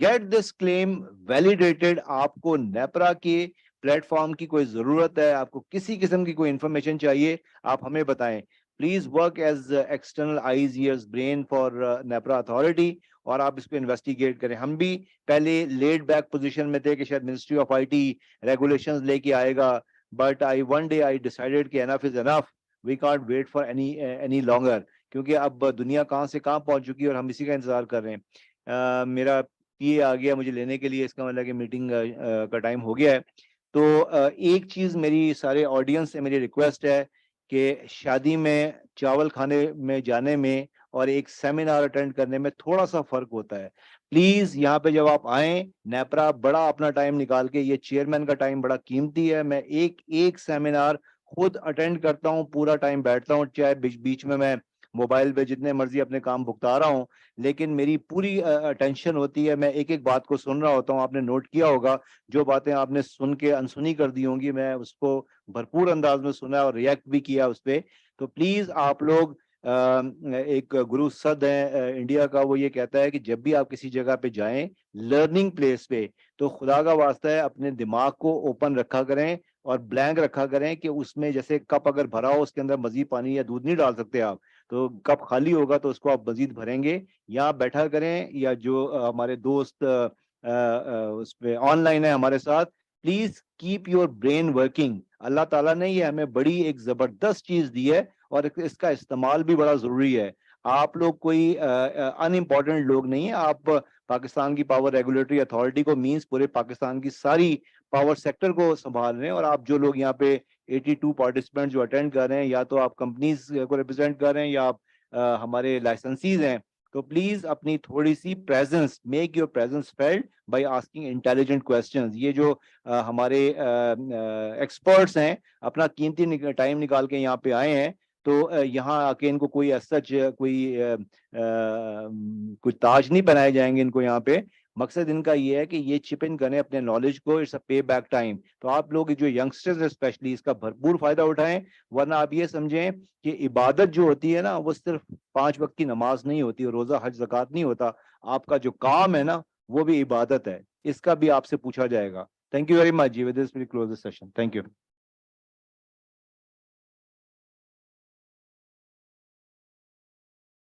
get this claim validated. آپ کو نیپرا کے پلیٹ فارم کی کوئی ضرورت ہے, آپ کو کسی قسم کی کوئی انفارمیشن چاہیے, آپ ہمیں بتائیں. Please work as external eyes ears brain for NEPRA authority, اور آپ اس کو انویسٹیگیٹ کریں. ہم بھی پہلے لیڈ بیک پوزیشن میں تھے کہ شاید ministry of I T regulations لے کے آئے گا, but one day I decided کہ enough is enough, we can't wait for any longer, کیونکہ اب دنیا کہاں سے کہاں پہنچ چکی ہے اور ہم اسی کا انتظار کر رہے ہیں. میرا پی آ گیا مجھے لینے کے لیے, اس کا مطلب کہ میٹنگ کا ٹائم ہو گیا ہے. تو ایک چیز میری سارے آڈینس سے میری ریکویسٹ ہے کہ شادی میں چاول کھانے میں جانے میں اور ایک سیمینار اٹینڈ کرنے میں تھوڑا سا فرق ہوتا ہے. پلیز یہاں پہ جب آپ آئیں, نیپرا بڑا اپنا ٹائم نکال کے, یہ چیئرمین کا ٹائم بڑا قیمتی ہے, میں ایک سیمینار خود اٹینڈ کرتا ہوں, پورا ٹائم بیٹھتا ہوں, چاہے بیچ میں موبائل پہ جتنے مرضی اپنے کام بھگتا رہا ہوں, لیکن میری پوری اٹینشن ہوتی ہے, میں ایک بات کو سن رہا ہوتا ہوں. آپ نے نوٹ کیا ہوگا جو باتیں آپ نے سن کے انسنی کر دی ہوں گی, میں اس کو بھرپور انداز میں سنا اور ریئیکٹ بھی کیا اس پہ. تو پلیز آپ لوگ, ایک گرو سد ہے انڈیا کا, وہ یہ کہتا ہے کہ جب بھی آپ کسی جگہ پہ جائیں لرننگ پلیس پہ, تو خدا کا واسطہ ہے اپنے دماغ کو اوپن رکھا کریں اور بلینک رکھا کریں, کہ اس میں جیسے کپ اگر بھرا ہو اس کے اندر مزید پانی یا دودھ نہیں ڈال سکتے آپ, تو کپ خالی ہوگا تو اس کو آپ مزید بھریں گے. یا بیٹھا کریں, یا جو ہمارے دوست اس پہ آن لائن ہے ہمارے ساتھ, please keep your brain working. اللہ تعالیٰ نے یہ ہمیں بڑی ایک زبردست چیز دی ہے, اور اس کا استعمال بھی بڑا ضروری ہے. آپ لوگ کوئی ان امپورٹنٹ لوگ نہیں ہیں, آپ پاکستان کی پاور ریگولیٹری اتھارٹی کو مینس پورے پاکستان کی ساری پاور سیکٹر کو سنبھال رہے ہیں. اور آپ جو لوگ یہاں پہ 82 پارٹیسپینٹ جو اٹینڈ کر رہے ہیں, یا تو آپ کمپنیز کو ریپرزینٹ کر رہے ہیں یا آپ ہمارے لائسنسیز ہیں, تو پلیز اپنی تھوڑی سی presence, make your presence felt by asking intelligent questions. یہ جو ہمارے ایکسپرٹس ہیں اپنا قیمتی ٹائم نکال کے یہاں پہ آئے ہیں, تو یہاں آ کے ان کو کوئی سچ کوئی تاج نہیں پہنائے جائیں گے ان کو یہاں پہ. مقصد ان کا یہ ہے کہ یہ چپ ان کریں اپنے نالج کو, it's a payback time. تو آپ لوگ جو ینگسٹرز اسپیشلی اس کا بھرپور فائدہ اٹھائیں, ورنہ آپ یہ سمجھیں کہ عبادت جو ہوتی ہے نا, وہ صرف 5 وقت کی نماز نہیں ہوتی, روزہ حج زکوٰۃ نہیں ہوتا. آپ کا جو کام ہے نا وہ بھی عبادت ہے, اس کا بھی آپ سے پوچھا جائے گا. Thank you very much ji. With this we close this session. Thank you.